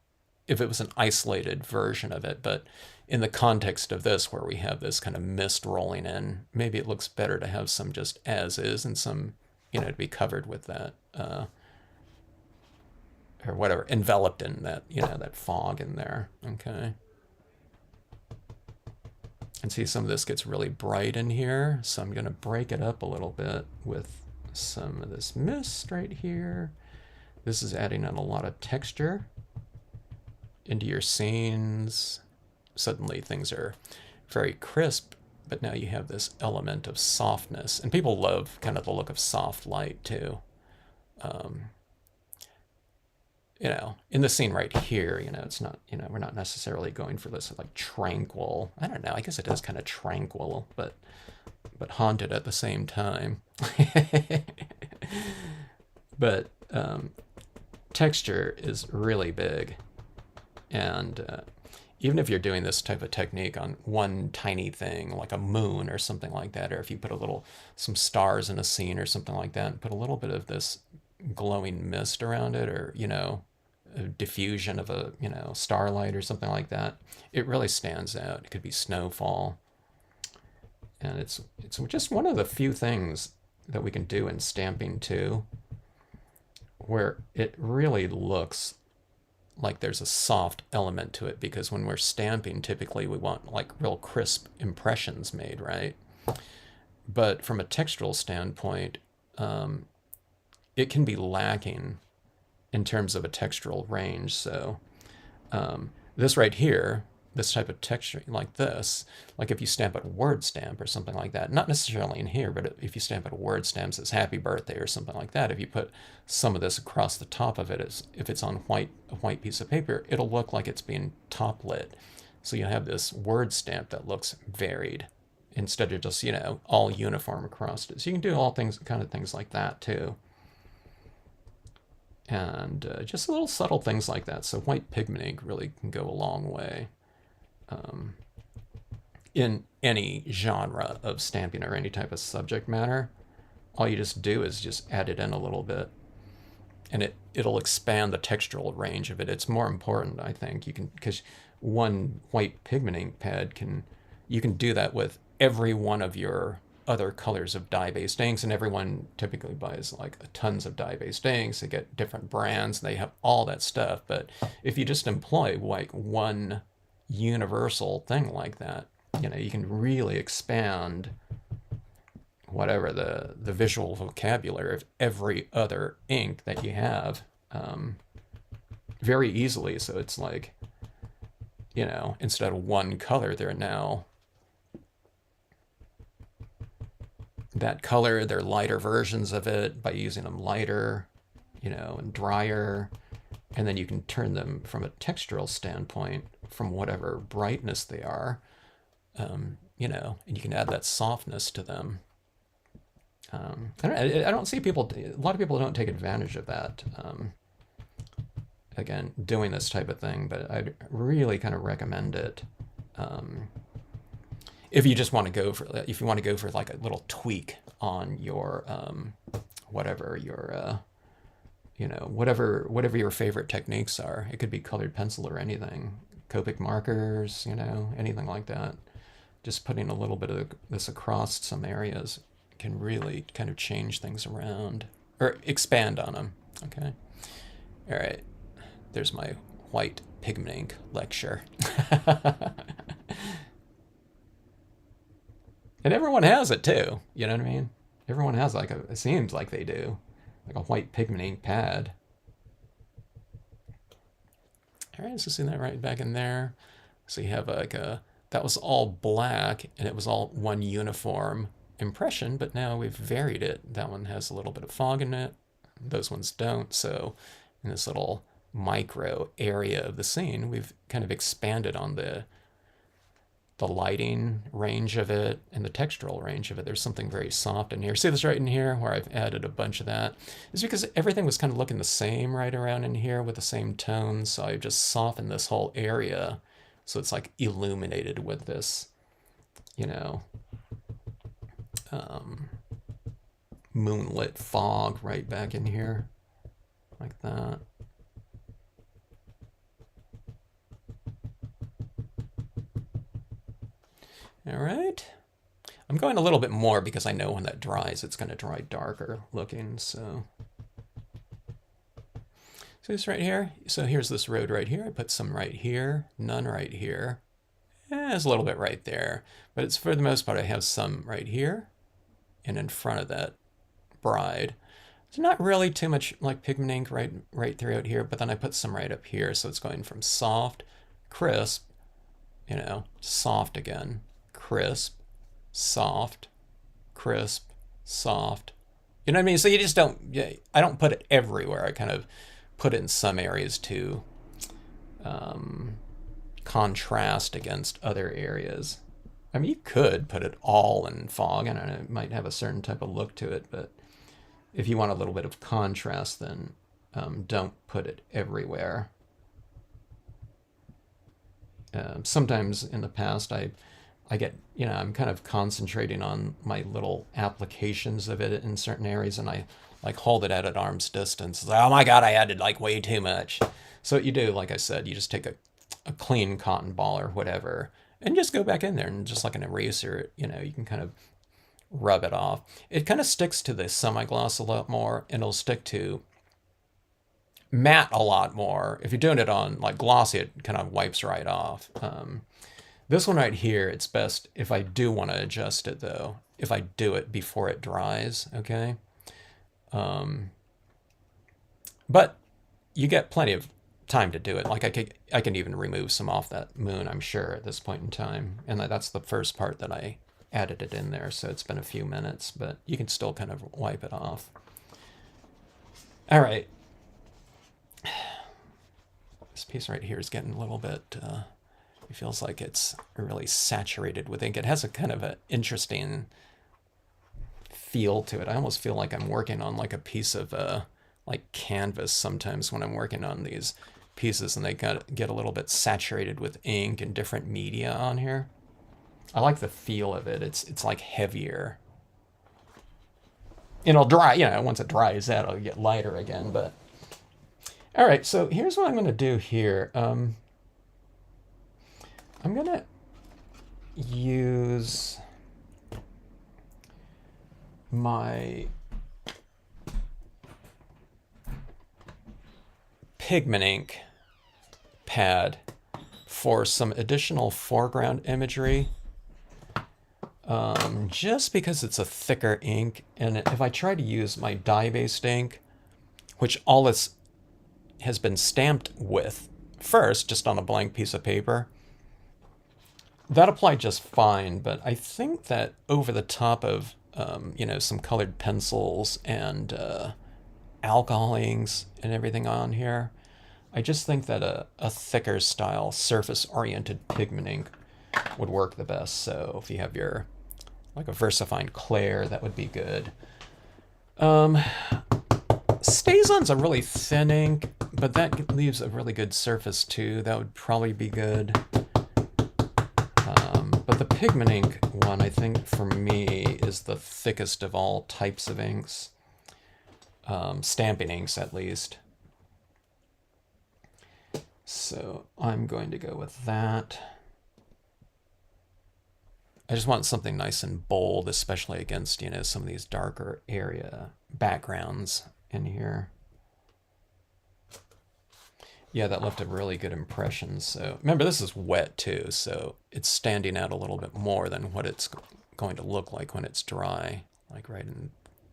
if it was an isolated version of it. But in the context of this, where we have this kind of mist rolling in, maybe it looks better to have some just as is and some, you know, to be covered with that, or whatever, enveloped in that, you know, that fog in there. Okay. And see, some of this gets really bright in here, so I'm going to break it up a little bit with some of this mist right here. This is adding in a lot of texture into your scenes. Suddenly things are very crisp, but now you have this element of softness. And people love kind of the look of soft light too. You know, in the scene right here, you know, it's not, you know, we're not necessarily going for this like tranquil, I don't know, I guess it is kind of tranquil, but haunted at the same time. But texture is really big. And even if you're doing this type of technique on one tiny thing, like a moon or something like that, or if you put some stars in a scene or something like that, and put a little bit of this glowing mist around it, or, you know, a diffusion of a, you know, starlight or something like that, it really stands out. It could be snowfall. And it's just one of the few things that we can do in stamping too, where it really looks like there's a soft element to it, because when we're stamping, typically we want like real crisp impressions made, right? But from a textural standpoint, it can be lacking in terms of a textural range. So this right here, this type of texture like this, like if you stamp a word stamp or something like that, not necessarily in here, but if you stamp a word stamp that says happy birthday or something like that, if you put some of this across the top of it, if it's on a white piece of paper, it'll look like it's being top lit. So you have this word stamp that looks varied instead of just, you know, all uniform across it. So you can do all kind of things like that too. And just little subtle things like that. So white pigment ink really can go a long way in any genre of stamping or any type of subject matter. All you just do is just add it in a little bit, and it'll expand the textural range of it. It's more important, I think, because one white pigment ink pad you can do that with every one of your other colors of dye-based inks, and everyone typically buys like tons of dye-based inks. They get different brands, they have all that stuff. But if you just employ like one universal thing like that, you know, you can really expand whatever the visual vocabulary of every other ink that you have very easily. So it's like, you know, instead of one color, there are now that color, they're lighter versions of it by using them lighter, you know, and drier. And then you can turn them from a textural standpoint from whatever brightness they are, you know, and you can add that softness to them. I don't see people, a lot of people don't take advantage of that. Again, doing this type of thing, but I'd really kind of recommend it. If you just want to go for, if you want to go for like a little tweak on your, whatever your, you know, whatever your favorite techniques are. It could be colored pencil or anything, Copic markers, you know, anything like that. Just putting a little bit of this across some areas can really kind of change things around or expand on them. Okay. All right. There's my white pigment ink lecture. And everyone has it too. You know what I mean? Everyone has like it seems like they do, like a white pigment ink pad. All right, so see that right back in there. So you have like that was all black and it was all one uniform impression, but now we've varied it. That one has a little bit of fog in it. Those ones don't. So in this little micro area of the scene, we've kind of expanded on the lighting range of it and the textural range of it. There's something very soft in here. See this right in here where I've added a bunch of that? It's because everything was kind of looking the same right around in here with the same tones. So I just softened this whole area so it's like illuminated with this, you know, moonlit fog right back in here like that. All right. I'm going a little bit more because I know when that dries, it's going to dry darker looking. So this right here. So here's this road right here. I put some right here, none right here. There's a little bit right there, but it's for the most part, I have some right here and in front of that bride. It's not really too much like pigment ink right throughout here, but then I put some right up here. So it's going from soft, crisp, you know, soft again, crisp, soft, crisp, soft. You know what I mean? So you just don't, yeah, I don't put it everywhere. I kind of put it in some areas to contrast against other areas. I mean, you could put it all in fog, and it might have a certain type of look to it, but if you want a little bit of contrast, then don't put it everywhere. Sometimes in the past, I get, you know, I'm kind of concentrating on my little applications of it in certain areas, and I like hold it at arm's distance. It's like, oh my God, I added like way too much. So what you do, like I said, you just take a clean cotton ball or whatever, and just go back in there and just like an eraser, you know, you can kind of rub it off. It kind of sticks to the semi-gloss a lot more, and it'll stick to matte a lot more. If you're doing it on like glossy, it kind of wipes right off. This one right here, it's best if I do want to adjust it though, if I do it before it dries, okay? But you get plenty of time to do it. Like I can even remove some off that moon, I'm sure, at this point in time. And that's the first part that I added it in there, so it's been a few minutes, but you can still kind of wipe it off. All right. This piece right here is getting a little bit, it feels like it's really saturated with ink. It has a kind of an interesting feel to it. I almost feel like I'm working on like a piece of like canvas sometimes when I'm working on these pieces, and they get a little bit saturated with ink and different media on here. I like the feel of it. It's like heavier. It'll dry, you know, once it dries out, it'll get lighter again, but all right, so here's what I'm going to do here. I'm going to use my pigment ink pad for some additional foreground imagery. Just because it's a thicker ink, and if I try to use my dye-based ink, which all this has been stamped with first, just on a blank piece of paper, that applied just fine, but I think that over the top of, you know, some colored pencils and alcohol inks and everything on here, I just think that a thicker style surface-oriented pigment ink would work the best. So if you have your, like a VersaFine Clair, that would be good. StazOn's a really thin ink, but that leaves a really good surface too. That would probably be good. But the pigment ink one, I think for me, is the thickest of all types of inks. Stamping inks, at least. So I'm going to go with that. I just want something nice and bold, especially against, you know, some of these darker area backgrounds in here. Yeah, that left a really good impression. So remember, this is wet too, so it's standing out a little bit more than what it's going to look like when it's dry, like right in,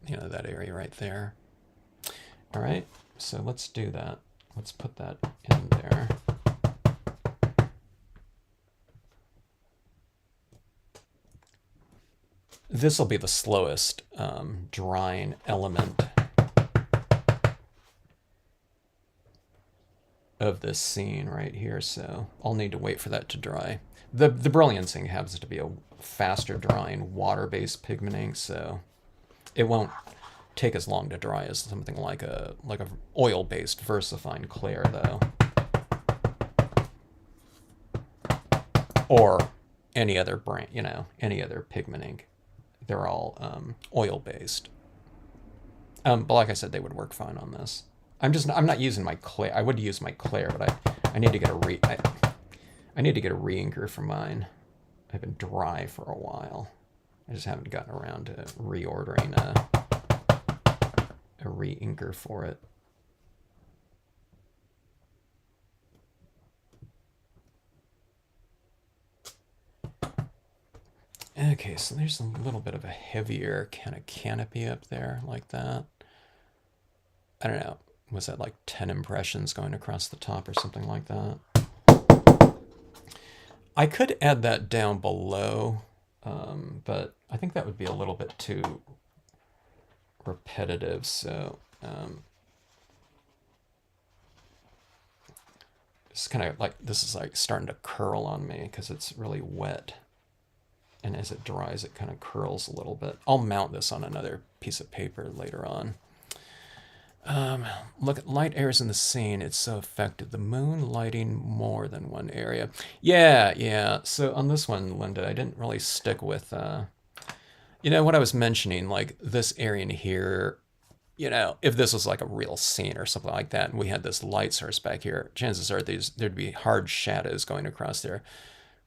you know, that area right there. All right, so let's do that. Let's put that in there. This will be the slowest drying element. of this scene right here, so I'll need to wait for that to dry. The Brilliance ink happens to be a faster drying water-based pigment ink, so it won't take as long to dry as something like a oil-based VersaFine Clear, though. Or any other brand, you know, any other pigment ink. They're all oil-based. But like I said, they would work fine on this. I'm not using my Clear. I would use my Clear, but I need to get I need to get a re-inker for mine. I've been dry for a while. I just haven't gotten around to reordering a re-inker for it. Okay, so there's a little bit of a heavier kind of canopy up there, like that. I don't know. Was that like 10 impressions going across the top or something like that? I could add that down below, but I think that would be a little bit too repetitive, so it's kind of like, this is like starting to curl on me because it's really wet. And as it dries, it kind of curls a little bit. I'll mount this on another piece of paper later on. Look at light areas in the scene. It's so effective. The moon lighting more than one area. Yeah. So on this one, Linda, I didn't really stick with, you know, what I was mentioning, like this area in here, you know, if this was like a real scene or something like that, and we had this light source back here, chances are there'd be hard shadows going across there.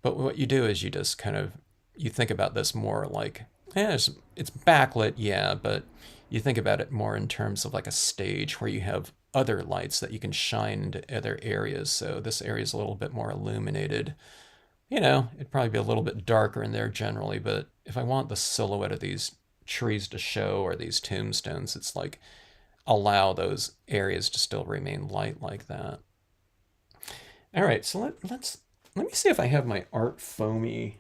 But what you do is you just kind of, you think about this more like, it's backlit, yeah, but you think about it more in terms of like a stage where you have other lights that you can shine into other areas. So this area is a little bit more illuminated. You know, it'd probably be a little bit darker in there generally, but if I want the silhouette of these trees to show or these tombstones, it's like allow those areas to still remain light like that. All right, so let me see if I have my Art Foamy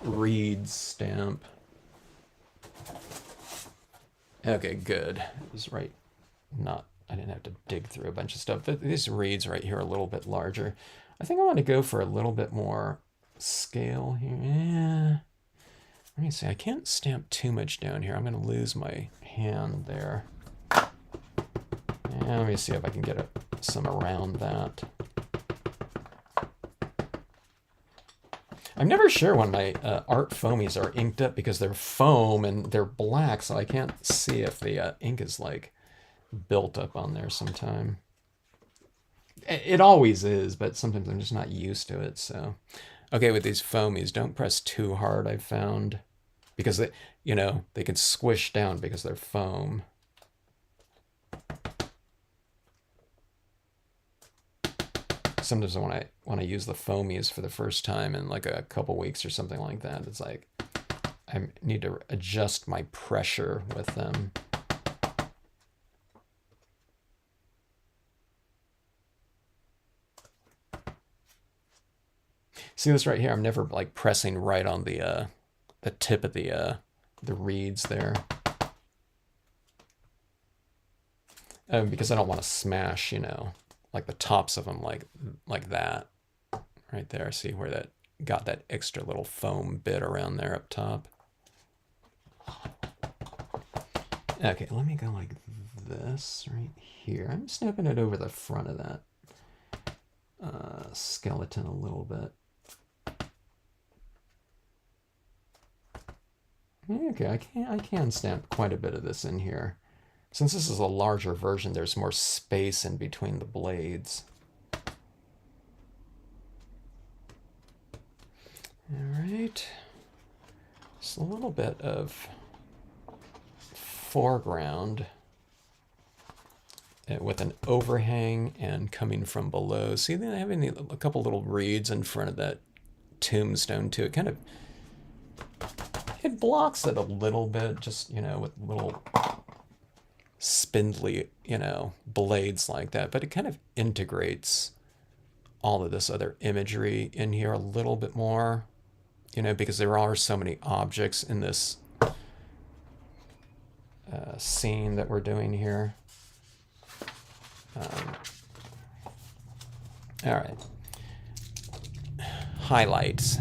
reed stamp. Okay, good. It was right. I didn't have to dig through a bunch of stuff. These reeds right here are a little bit larger. I think I want to go for a little bit more scale here. Yeah. Let me see. I can't stamp too much down here. I'm going to lose my hand there. Yeah, let me see if I can get some around that. I'm never sure when my Art Foamies are inked up because they're foam and they're black, so I can't see if the ink is like built up on there sometime. It always is, but sometimes I'm just not used to it. So, okay, with these foamies, don't press too hard, I've found, because they, you know, they can squish down because they're foam. Sometimes when I use the foamies for the first time in like a couple weeks or something like that, it's like I need to adjust my pressure with them. See this right here? I'm never like pressing right on the tip of the reeds there, because I don't want to smash, you know, like the tops of them like that right there. See where that got that extra little foam bit around there up top. Okay, let me go like this right here. I'm snapping it over the front of that skeleton a little bit. Okay, I can stamp quite a bit of this in here. Since this is a larger version, there's more space in between the blades. All right. Just a little bit of foreground with an overhang and coming from below. See, they're having a couple little reeds in front of that tombstone too. It blocks it a little bit, just, you know, with little spindly, you know, blades like that, but it kind of integrates all of this other imagery in here a little bit more, you know, because there are so many objects in this scene that we're doing here. All right. Highlights.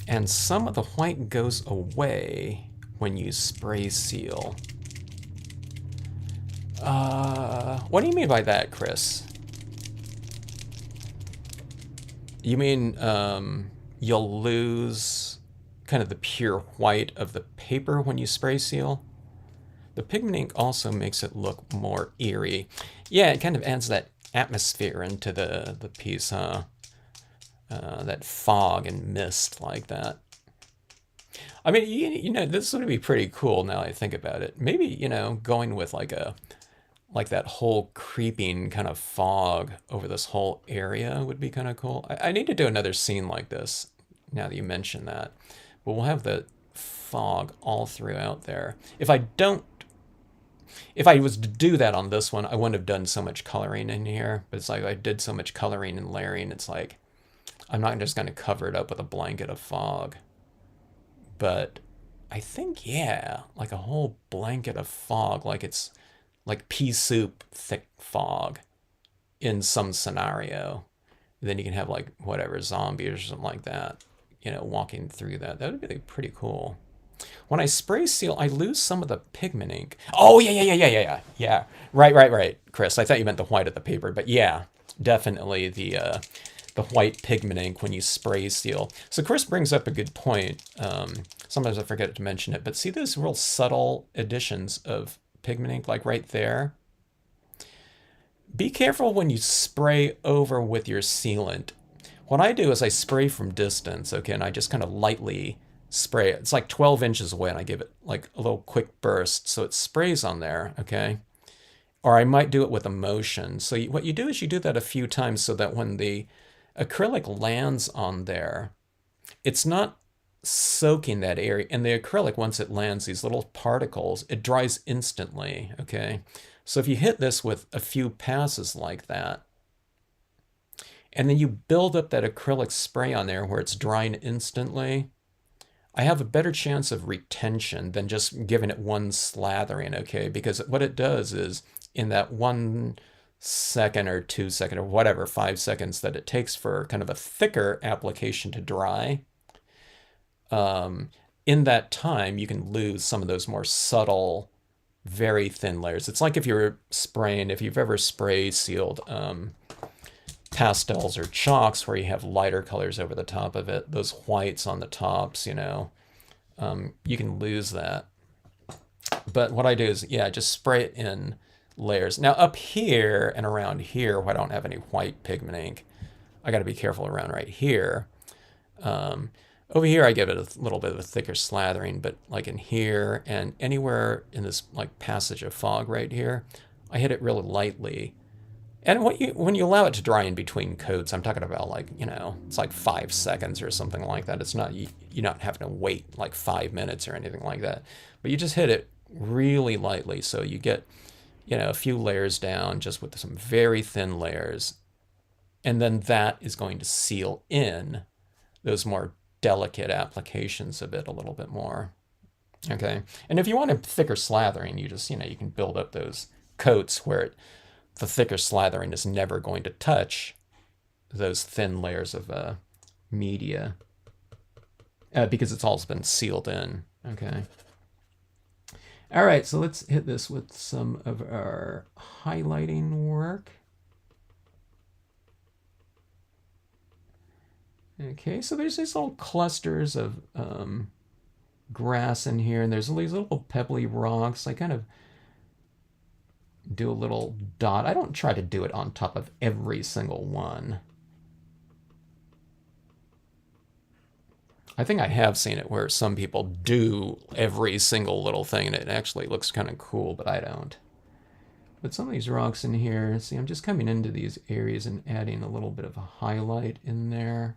And some of the white goes away when you spray seal. What do you mean by that, Chris? You mean you'll lose kind of the pure white of the paper when you spray seal? The pigment ink also makes it look more eerie. Yeah, it kind of adds that atmosphere into the piece, huh? That fog and mist like that. I mean, you know, this would be pretty cool now I think about it. Maybe, you know, going with like that whole creeping kind of fog over this whole area would be kind of cool. I need to do another scene like this now that you mention that. But we'll have the fog all throughout there. If I was to do that on this one, I wouldn't have done so much coloring in here. But it's like I did so much coloring and layering, it's like I'm not just going to cover it up with a blanket of fog. But I think, yeah, like a whole blanket of fog, like it's like pea soup thick fog in some scenario. Then you can have like whatever, zombies or something like that, you know, walking through that. That would be pretty cool. When I spray seal, I lose some of the pigment ink. Oh, yeah. Right, Chris. I thought you meant the white of the paper, but yeah, definitely the white pigment ink when you spray seal. So Chris brings up a good point. Sometimes I forget to mention it, but see those real subtle additions of pigment ink, like right there? Be careful when you spray over with your sealant. What I do is I spray from distance, okay, and I just kind of lightly spray it. It's like 12 inches away, and I give it like a little quick burst so it sprays on there, okay? Or I might do it with a motion. So what you do is you do that a few times so that when the acrylic lands on there, it's not soaking that area. And the acrylic, once it lands, these little particles, it dries instantly, okay? So if you hit this with a few passes like that, and then you build up that acrylic spray on there where it's drying instantly, I have a better chance of retention than just giving it one slathering, okay? Because what it does is in that 1 second or 2 second or whatever, 5 seconds that it takes for kind of a thicker application to dry, in that time you can lose some of those more subtle, very thin layers. It's like if you're spraying, if you've ever spray sealed pastels or chalks where you have lighter colors over the top of it, those whites on the tops, you know, you can lose that. But what I do is, yeah, just spray it in layers. Now up here and around here, where I don't have any white pigment ink, I got to be careful around right here. Over here, I give it a little bit of a thicker slathering, but like in here and anywhere in this like passage of fog right here, I hit it really lightly. And when you allow it to dry in between coats, I'm talking about like, you know, it's like 5 seconds or something like that. It's not, you're not having to wait like 5 minutes or anything like that. But you just hit it really lightly so you get, you know, a few layers down just with some very thin layers. And then that is going to seal in those more delicate applications of it a little bit more. Okay. And if you want a thicker slathering, you just, you know, you can build up those coats where the thicker slathering is never going to touch those thin layers of media because it's all been sealed in. Okay. All right, so let's hit this with some of our highlighting work. Okay, so there's these little clusters of grass in here, and there's these little pebbly rocks. I kind of do a little dot. I don't try to do it on top of every single one. I think I have seen it where some people do every single little thing, and it actually looks kind of cool, but I don't. But some of these rocks in here, see, I'm just coming into these areas and adding a little bit of a highlight in there.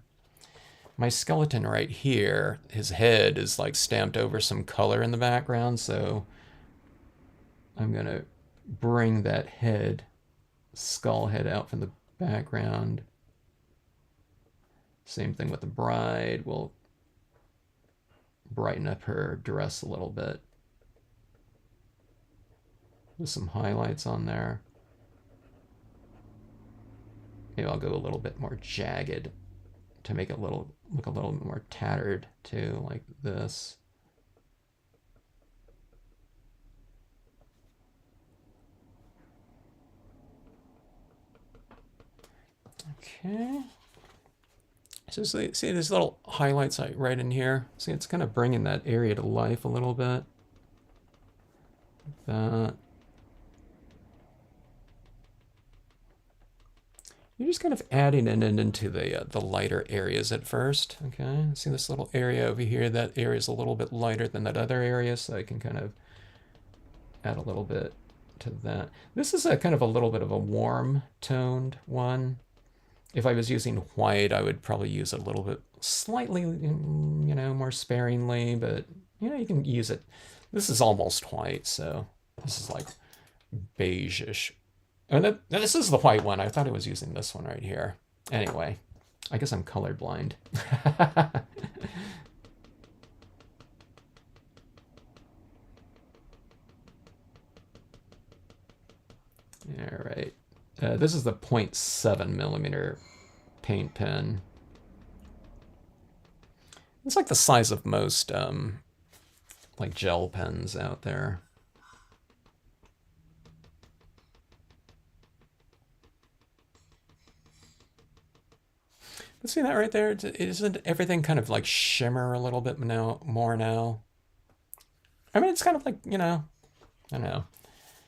My skeleton right here, his head is like stamped over some color in the background, so I'm going to bring that head, skull head out from the background. Same thing with the bride. We'll brighten up her dress a little bit with some highlights on there. Maybe I'll go a little bit more jagged to make it look a little more tattered too, like this. Okay. So see these little highlights right in here? See, it's kind of bringing that area to life a little bit. Like that. You're just kind of adding it into the lighter areas at first, okay? See this little area over here? That area is a little bit lighter than that other area, so I can kind of add a little bit to that. This is a kind of a little bit of a warm toned one. If I was using white, I would probably use it a little bit slightly, you know, more sparingly, but, you know, you can use it. This is almost white, so this is like beige-ish. And this is the white one. I thought I was using this one right here. Anyway, I guess I'm colorblind. All right. This is the 0.7 millimeter paint pen. It's like the size of most like gel pens out there. But see that right there? Isn't everything kind of like shimmer a little bit more now? I mean, it's kind of like, you know, I don't know.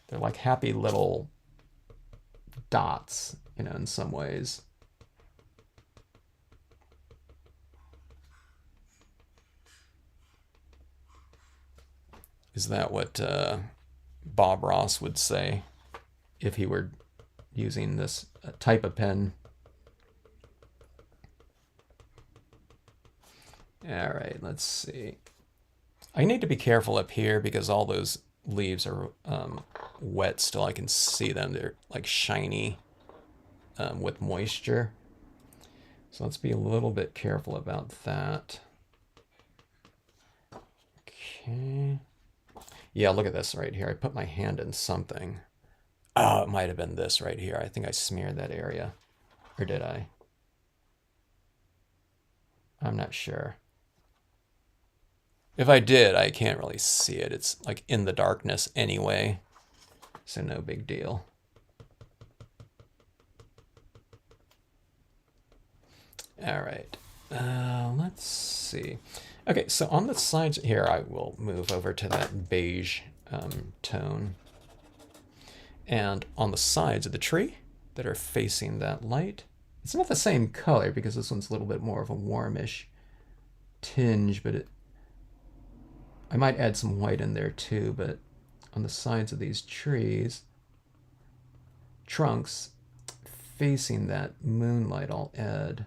They're like happy little dots, you know, in some ways. Is that what Bob Ross would say if he were using this type of pen? All right, let's see. I need to be careful up here because all those leaves are wet still. I can see them. They're like shiny with moisture. So let's be a little bit careful about that. Okay. Yeah, look at this right here. I put my hand in something. Oh, it might have been this right here. I think I smeared that area. Or did I? I'm not sure. If I did, I can't really see it. It's like in the darkness anyway, so no big deal. All right, let's see. Okay, so on the sides here, I will move over to that beige tone. And on the sides of the tree that are facing that light, it's not the same color because this one's a little bit more of a warmish tinge, but I might add some white in there too, but on the sides of these trees, trunks facing that moonlight, I'll add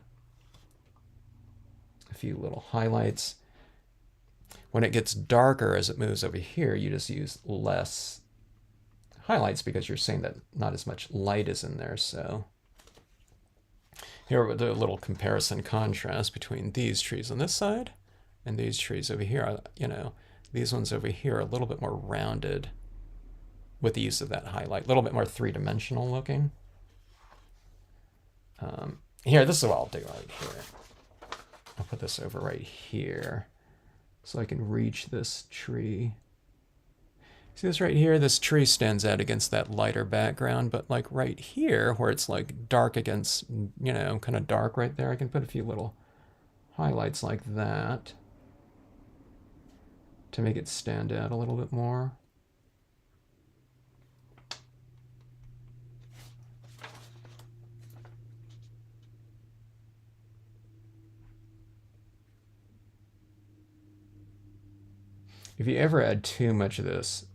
a few little highlights. When it gets darker as it moves over here, you just use less highlights because you're saying that not as much light is in there. So here we'll do a little comparison contrast between these trees on this side and these trees over here. You know, these ones over here are a little bit more rounded with the use of that highlight, a little bit more three-dimensional looking. Here, this is what I'll do right here. I'll put this over right here so I can reach this tree. See this right here? This tree stands out against that lighter background, but like right here where it's like dark against, you know, kind of dark right there, I can put a few little highlights like that to make it stand out a little bit more. If you ever add too much of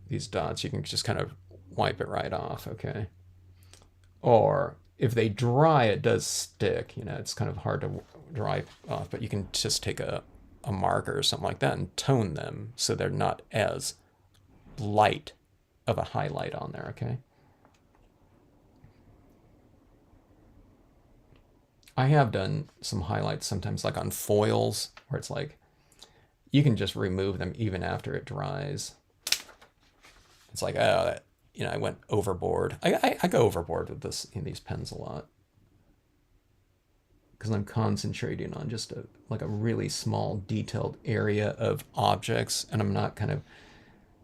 these dots, you can just kind of wipe it right off, okay? Or if they dry, it does stick. You know, it's kind of hard to dry off, but you can just take a marker or something like that and tone them so they're not as light of a highlight on there, okay? I have done some highlights sometimes like on foils where it's like you can just remove them even after it dries. It's like, oh, you know, I went overboard. I go overboard with this in these pens a lot. because I'm concentrating on just like a really small detailed area of objects, and I'm not kind of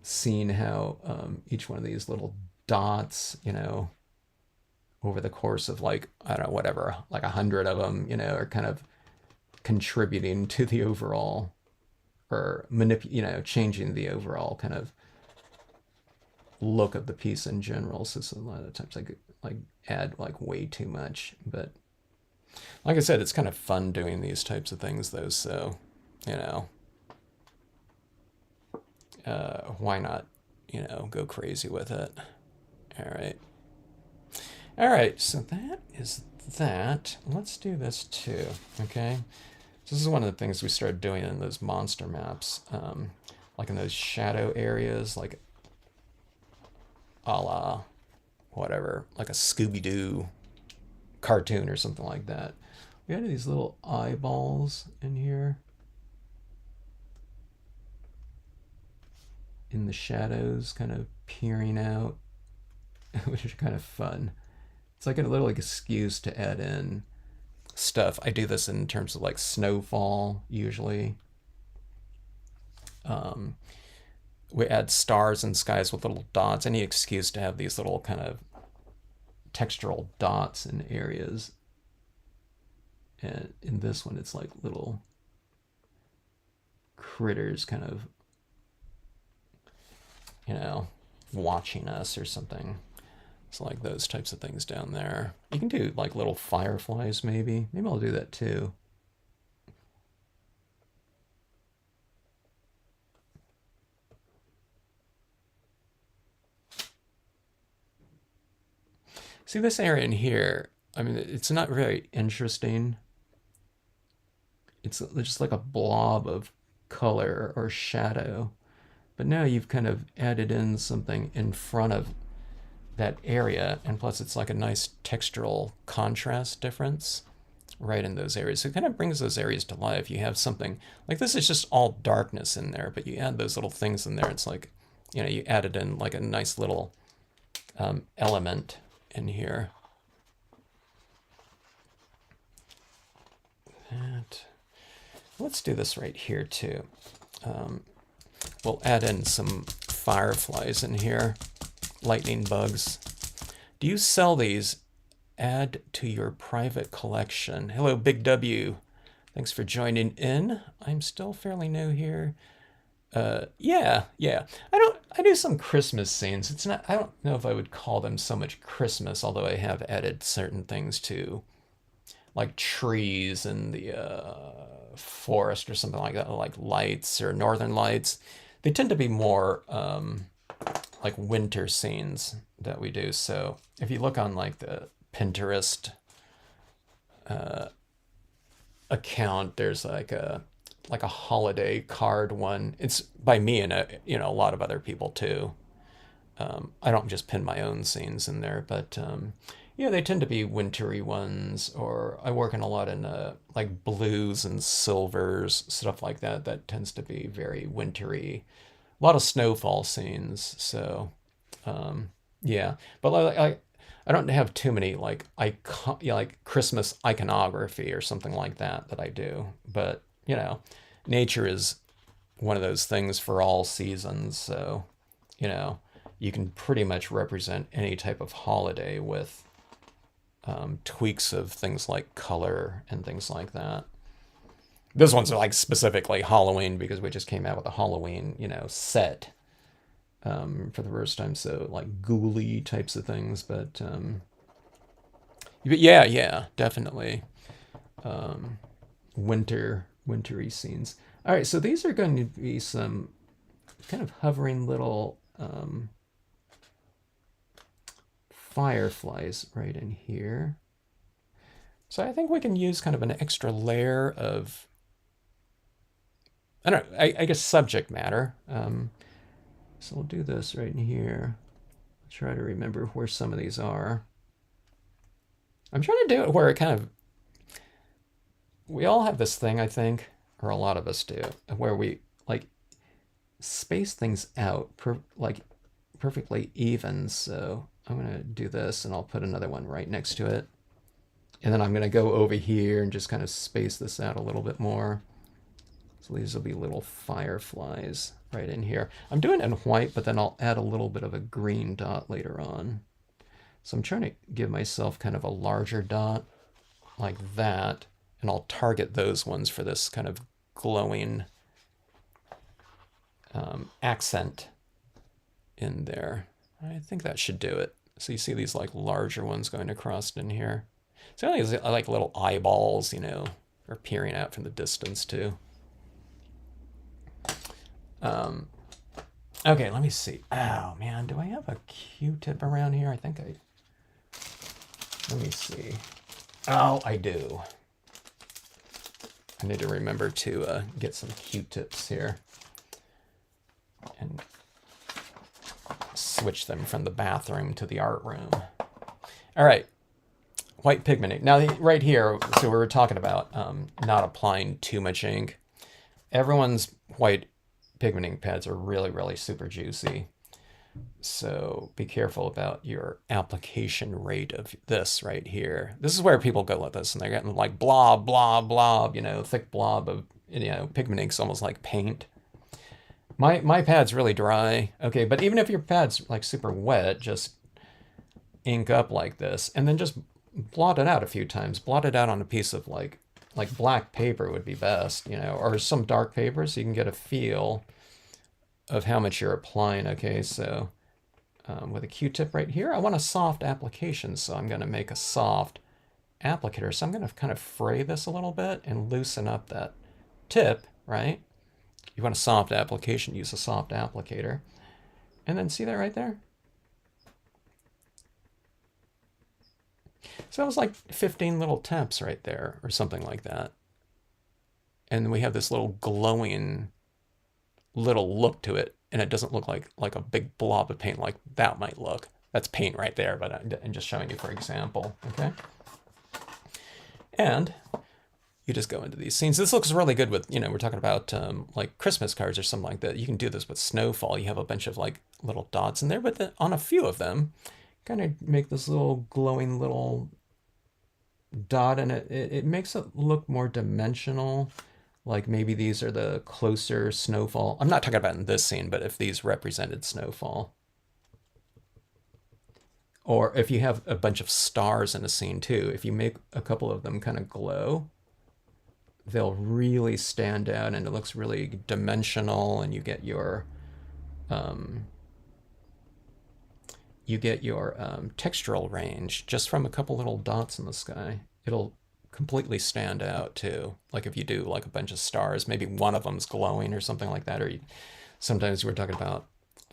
seeing how each one of these little dots, over the course of like, I don't know, whatever, like 100 of them, are kind of contributing to the overall, or changing the overall kind of look of the piece in general. So a lot of times I like add like way too much, but like I said, it's kind of fun doing these types of things though. So, why not, go crazy with it? All right. All right. So that is that. Let's do this too. Okay. So this is one of the things we started doing in those monster maps, like in those shadow areas, like a la whatever, like a Scooby-Doo cartoon or something like that. We had these little eyeballs in here in the shadows, kind of peering out, which is kind of fun. It's like a little excuse to add in stuff. I do this in terms of like snowfall usually. We add stars and skies with little dots. Any excuse to have these little kind of textural dots in areas. And in this one, it's like little critters kind of, watching us or something. It's like those types of things down there. You can do like little fireflies maybe. Maybe I'll do that too. See this area in here, I mean, it's not very interesting. It's just like a blob of color or shadow. But now you've kind of added in something in front of that area, and plus it's like a nice textural contrast difference right in those areas. So it kind of brings those areas to life. You have something like this is just all darkness in there, but you add those little things in there. It's like, you added in like a nice little element in here. That. Let's do this right here too. We'll add in some fireflies in here, lightning bugs. Do you sell these? Add to your private collection. Hello, Big W. Thanks for joining in. I'm still fairly new here. Yeah. I do some Christmas scenes. It's not, I don't know if I would call them so much Christmas, although I have added certain things too, like trees in the forest or something like that, like lights or northern lights. They tend to be more like winter scenes that we do. So if you look on like the Pinterest account, there's like a holiday card one. It's by me and a lot of other people too. I don't just pin my own scenes in there, but they tend to be wintry ones, or I work in a lot in like blues and silvers, stuff like that. That tends to be very wintry. A lot of snowfall scenes. So, yeah, but I don't have too many like like Christmas iconography or something like that I do. But nature is one of those things for all seasons. So, you can pretty much represent any type of holiday with tweaks of things like color and things like that. This one's like specifically Halloween because we just came out with a Halloween, set for the first time. So like ghouly types of things, but yeah, definitely wintry scenes. All right, so these are going to be some kind of hovering little fireflies right in here. So I think we can use kind of an extra layer of, I don't know, I guess subject matter. So we'll do this right in here. I'll try to remember where some of these are. I'm trying to do it where it kind of, we all have this thing, I think, or a lot of us do, where we like space things out like perfectly even. So I'm going to do this and I'll put another one right next to it. And then I'm going to go over here and just kind of space this out a little bit more. So these will be little fireflies right in here. I'm doing it in white, but then I'll add a little bit of a green dot later on. So I'm trying to give myself kind of a larger dot like that, and I'll target those ones for this kind of glowing accent in there. I think that should do it. So you see these like larger ones going across in here. So I like little eyeballs, you know, are peering out from the distance too. Okay, let me see. Oh man, do I have a Q-tip around here? I think I... Let me see. Oh, I do. I need to remember to get some Q-tips here and switch them from the bathroom to the art room. All right, white pigment ink. Now, right here, so we were talking about not applying too much ink. Everyone's white pigment ink pads are really, really super juicy. So be careful about your application rate of this right here. This is where people go with this, and they're getting like blob, blob, blob, you know, thick blob of, you know, pigment ink's almost like paint. My pad's really dry. Okay, but even if your pad's like super wet, just ink up like this, and then just blot it out a few times. Blot it out on a piece of like black paper would be best, you know, or some dark paper so you can get a feel of how much you're applying. Okay, so with a Q-tip right here, I want a soft application, so I'm going to make a soft applicator. So I'm going to kind of fray this a little bit and loosen up that tip, right? You want a soft application, use a soft applicator. And then see that right there? So that was like 15 little taps right there, or something like that. And we have this little glowing little look to it, and it doesn't look like a big blob of paint like that might look. That's paint right there, but I'm just showing you for example, okay? And you just go into these scenes. This looks really good with, you know, we're talking about like Christmas cards or something like that. You can do this with snowfall. You have a bunch of like little dots in there, but on a few of them, kind of make this little glowing little dot, and it makes it look more dimensional. Like maybe these are the closer snowfall. I'm not talking about in this scene, but if these represented snowfall. Or if you have a bunch of stars in a scene too, if you make a couple of them kind of glow, they'll really stand out and it looks really dimensional, and you get your textural range just from a couple little dots in the sky. It'll completely stand out too. Like if you do like a bunch of stars, maybe one of them's glowing or something like that. Or sometimes we're talking about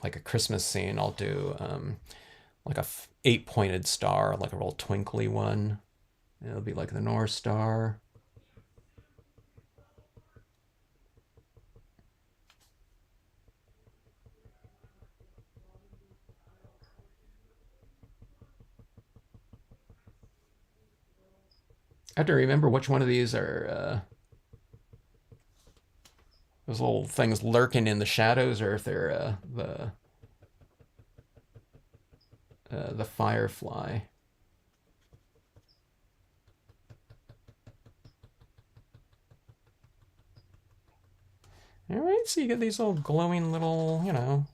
like a Christmas scene, I'll do like a 8-pointed star, like a real twinkly one. It'll be like the North Star. I have to remember which one of these are those little things lurking in the shadows, or if they're the firefly. All right, so you get these little glowing little, you know,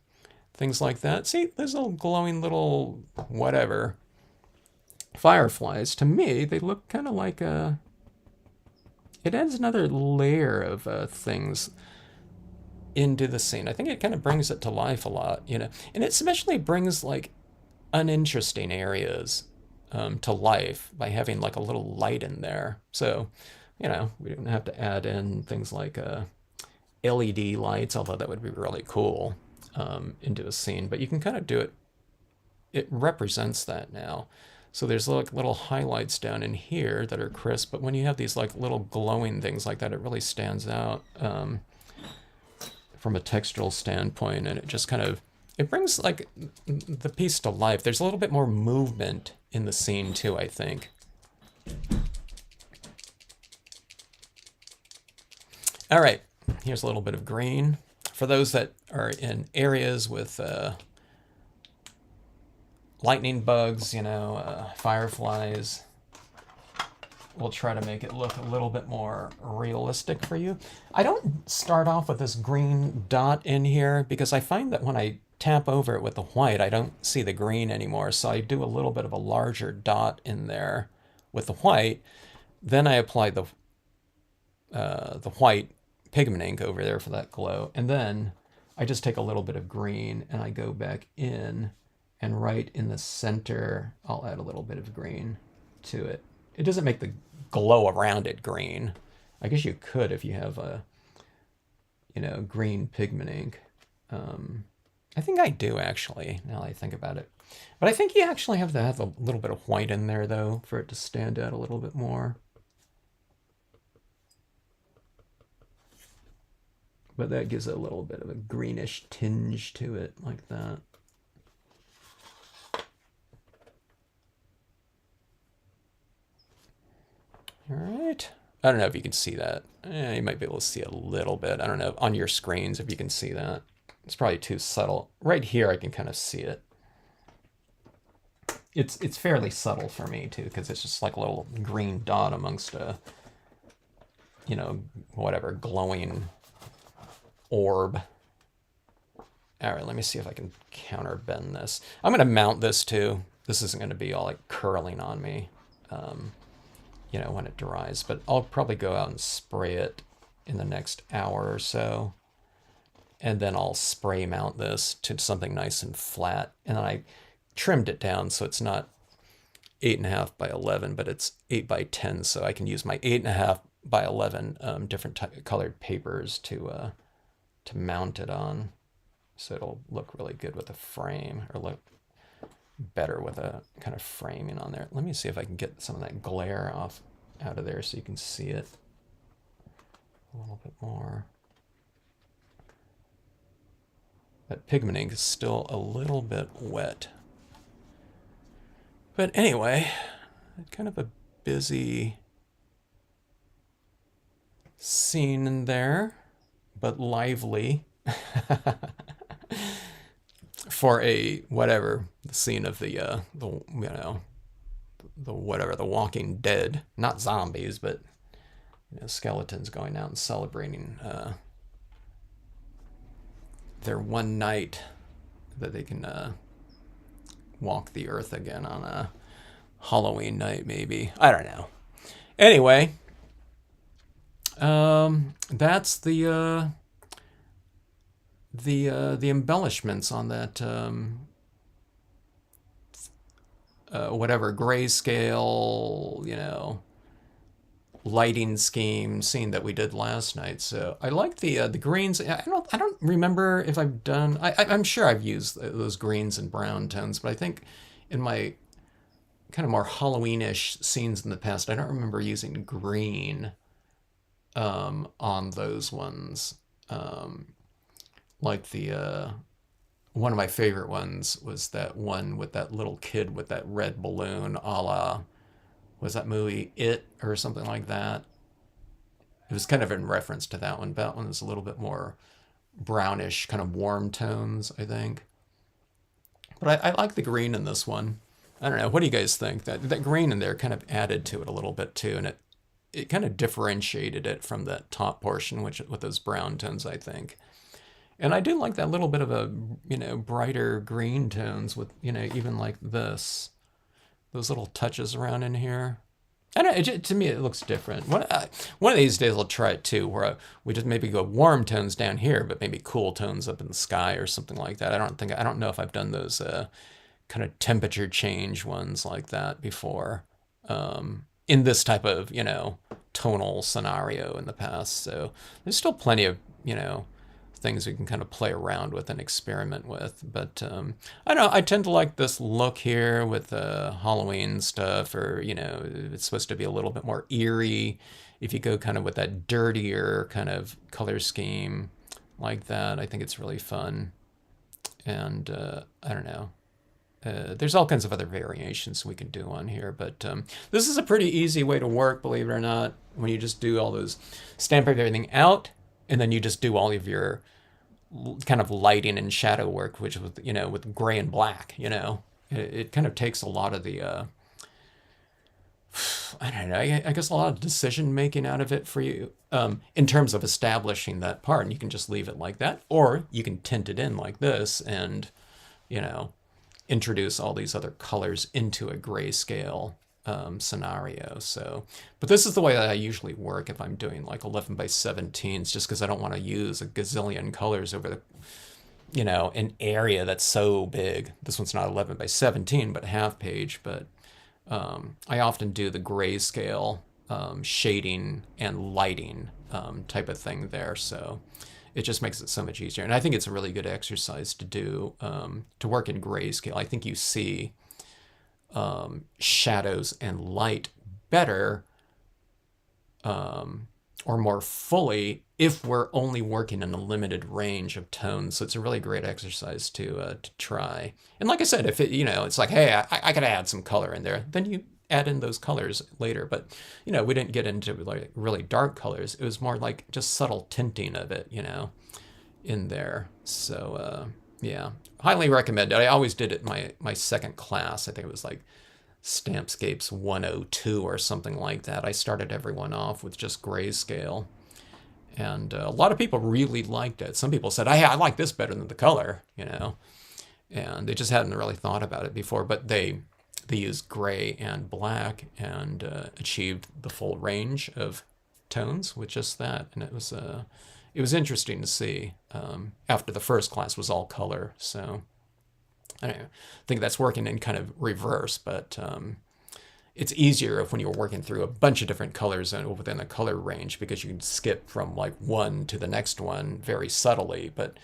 things like that. See, those little glowing little whatever fireflies, to me, they look kind of like a... It adds another layer of things into the scene. I think it kind of brings it to life a lot, you know, and it especially brings like uninteresting areas to life by having like a little light in there. So, you know, we don't have to add in things like LED lights, although that would be really cool into a scene, but you can kind of do it. It represents that now. So there's like little highlights down in here that are crisp, but when you have these like little glowing things like that, it really stands out from a textural standpoint, and it just kind of, it brings like the piece to life. There's a little bit more movement in the scene too, I think. All right, here's a little bit of green. For those that are in areas with lightning bugs, you know, fireflies, we'll try to make it look a little bit more realistic for you. I don't start off with this green dot in here because I find that when I tap over it with the white, I don't see the green anymore. So I do a little bit of a larger dot in there with the white. Then I apply the white pigment ink over there for that glow. And then I just take a little bit of green and I go back in, and right in the center, I'll add a little bit of green to it. It doesn't make the glow around it green. I guess you could if you have a, green pigment ink. I think I do actually, now that I think about it. But I think you actually have to have a little bit of white in there though for it to stand out a little bit more. But that gives it a little bit of a greenish tinge to it, like that. All right. I don't know if you can see that. You might be able to see a little bit. I don't know on your screens if you can see that. It's probably too subtle. Right here I can kind of see it. It's fairly subtle for me too, because it's just like a little green dot amongst a, whatever, glowing orb. All right, let me see if I can counterbend this. I'm going to mount this too. This isn't going to be all like curling on me, when it dries, but I'll probably go out and spray it in the next hour or so. And then I'll spray mount this to something nice and flat. And then I trimmed it down so it's not 8.5 by 11, but it's 8 by 10. So I can use my 8.5 by 11 different colored papers to mount it on. So it'll look really good with a frame, or look better with a kind of framing on there. Let me see if I can get some of that glare out of there so you can see it a little bit more. That pigment ink is still a little bit wet. But anyway, kind of a busy scene in there, but lively. For a whatever, the scene of the Walking Dead, not zombies, but skeletons going out and celebrating their one night that they can walk the earth again on a Halloween night, maybe. I don't know. Anyway, that's the embellishments on that whatever grayscale, lighting scheme scene that we did last night. So I like the greens. I don't remember if I've done. I'm sure I've used those greens and brown tones, but I think in my kind of more Halloweenish scenes in the past, I don't remember using green on those ones. Like one of my favorite ones was that one with that little kid with that red balloon, a la, was that movie It or something like that? It was kind of in reference to that one. That one was a little bit more brownish, kind of warm tones, I think. But I like the green in this one. I don't know. What do you guys think? That green in there kind of added to it a little bit too, and it kind of differentiated it from that top portion, which with those brown tones, I think. And I do like that little bit of a, brighter green tones with, even like this, those little touches around in here. I don't know, to me, it looks different. One of these days I'll try it too, where we just maybe go warm tones down here, but maybe cool tones up in the sky or something like that. I don't know if I've done those kind of temperature change ones like that before in this type of, tonal scenario in the past. So there's still plenty of, things we can kind of play around with and experiment with. But I don't know, I tend to like this look here with the Halloween stuff, or, it's supposed to be a little bit more eerie. If you go kind of with that dirtier kind of color scheme like that, I think it's really fun. And I don't know. There's all kinds of other variations we can do on here, but this is a pretty easy way to work, believe it or not, when you just do all those, stamp everything out, and then you just do all of your kind of lighting and shadow work, which with, with gray and black, it kind of takes a lot of the, I don't know, I guess a lot of decision making out of it for you in terms of establishing that part. And you can just leave it like that, or you can tint it in like this and, you know, introduce all these other colors into a grayscale scenario. So, but this is the way that I usually work if I'm doing like 11 by 17s, just because I don't want to use a gazillion colors over the, you know, an area that's so big. This one's not 11 by 17, but half page. But I often do the grayscale shading and lighting type of thing there. So it just makes it so much easier. And I think it's a really good exercise to do, to work in grayscale. I think you see shadows and light better or more fully if we're only working in a limited range of tones. So it's a really great exercise to try. And like I said, if it, you know, it's like, hey, I gotta add some color in there, then you add in those colors later. But, you know, we didn't get into like really dark colors. It was more like just subtle tinting of it, you know, in there. So yeah, highly recommend it. I always did it in my second class. I think it was like Stampscapes 102 or something like that. I started everyone off with just grayscale. And a lot of people really liked it. Some people said, hey, I like this better than the color, you know. And they just hadn't really thought about it before. But they used gray and black and achieved the full range of tones with just that. And it was interesting to see after the first class was all color. So I don't know, I think that's working in kind of reverse, but it's easier if when you're working through a bunch of different colors and within a color range, because you can skip from like one to the next one very subtly. But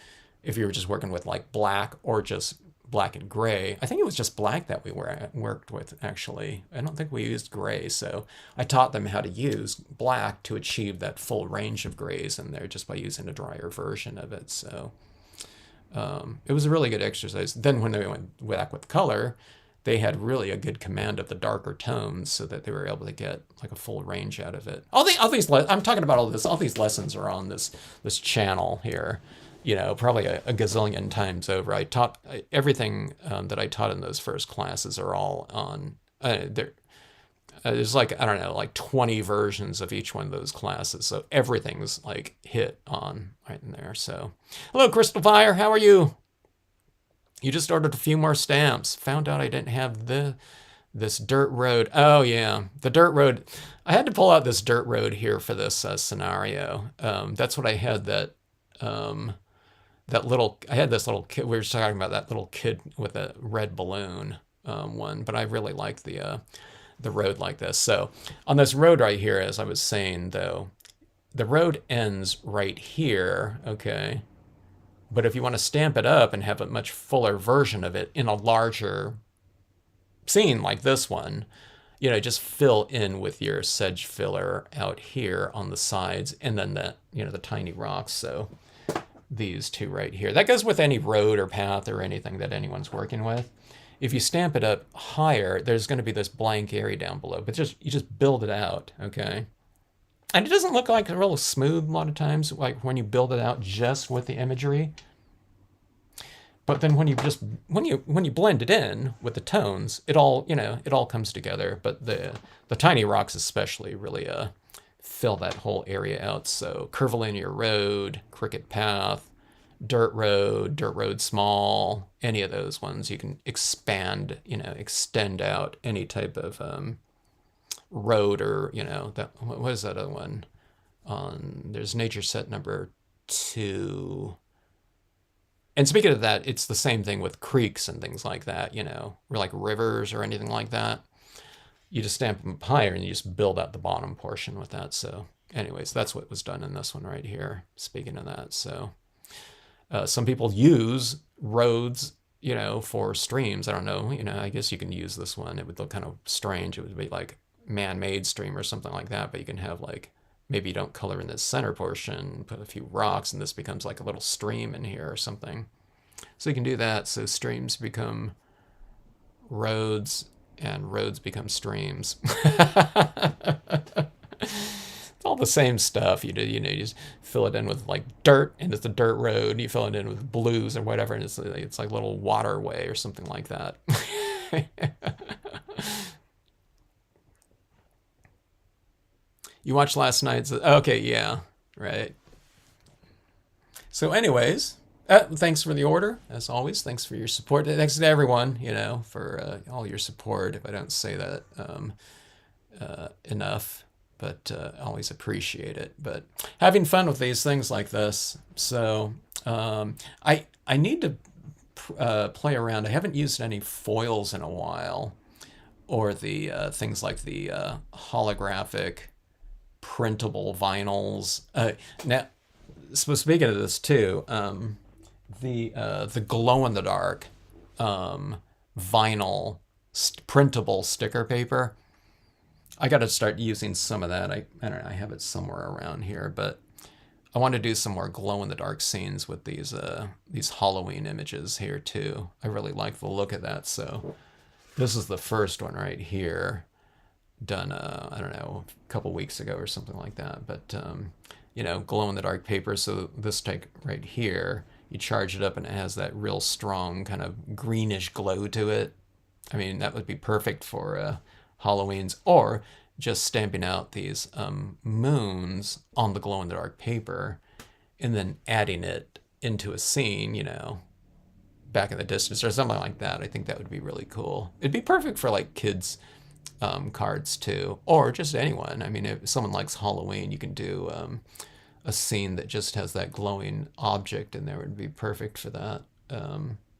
if you were just working with like black or just black and gray, I think it was just black that we worked with, actually. I don't think we used gray. So I taught them how to use black to achieve that full range of grays in there just by using a drier version of it. So it was a really good exercise. Then when they went back with color, they had really a good command of the darker tones so that they were able to get like a full range out of it. All these I'm talking about all these lessons are on this channel here, you know, probably a gazillion times over. I taught everything that I taught in those first classes are all on there's like, I don't know, like 20 versions of each one of those classes. So everything's like hit on right in there. So hello, Crystal Fire. How are you? You just ordered a few more stamps. Found out I didn't have this dirt road. Oh yeah, the dirt road. I had to pull out this dirt road here for this scenario. That's what I had I had this little kid. We were talking about that little kid with a red balloon one, but I really liked the road like this. So on this road right here, as I was saying though, the road ends right here, okay? But if you want to stamp it up and have a much fuller version of it in a larger scene like this one, you know, just fill in with your sedge filler out here on the sides, and then the tiny rocks. So these two right here, that goes with any road or path or anything that anyone's working with. If you stamp it up higher, there's going to be this blank area down below, but you just build it out, okay? And it doesn't look like a real smooth a lot of times, like when you build it out just with the imagery. But then when you blend it in with the tones, it all comes together. But the tiny rocks especially really fill that whole area out. So curvilinear road, cricket path, dirt road small, any of those ones you can extend out any type of road, or what is that other one? There's nature set number 2. And speaking of that, it's the same thing with creeks and things like that, or like rivers or anything like that. You just stamp them up higher and you just build out the bottom portion with that. So anyways, that's what was done in this one right here, speaking of that. So some people use roads, for streams. I don't know, I guess you can use this one. It would look kind of strange. It would be like man-made stream or something like that, but you can have like, maybe you don't color in this center portion, put a few rocks, and this becomes like a little stream in here or something. So you can do that. So streams become roads and roads become streams. It's all the same stuff. You just fill it in with like dirt, and it's a dirt road. You fill it in with blues or whatever, and it's like a little waterway or something like that. You watched last night's. Okay, yeah, right. So, anyways, thanks for the order as always. Thanks for your support. Thanks to everyone, for all your support. If I don't say that enough, but always appreciate it. But having fun with these things like this. So, I need to play around. I haven't used any foils in a while, or the things like the holographic printable vinyls. Now, so speaking of this too, the glow in the dark vinyl printable sticker paper. I got to start using some of that. I don't know. I have it somewhere around here, but I want to do some more glow in the dark scenes with these Halloween images here too. I really like the look of that. So this is the first one right here, done I don't know, a couple weeks ago or something like that. But glow in the dark paper. So this type right here, you charge it up and it has that real strong kind of greenish glow to it. I mean, that would be perfect for Halloween's, or just stamping out these moons on the glow in the dark paper and then adding it into a scene, back in the distance or something like that. I think that would be really cool. It'd be perfect for like kids cards too, or just anyone. I mean, if someone likes Halloween, you can do a scene that just has that glowing object in there. Would be perfect for that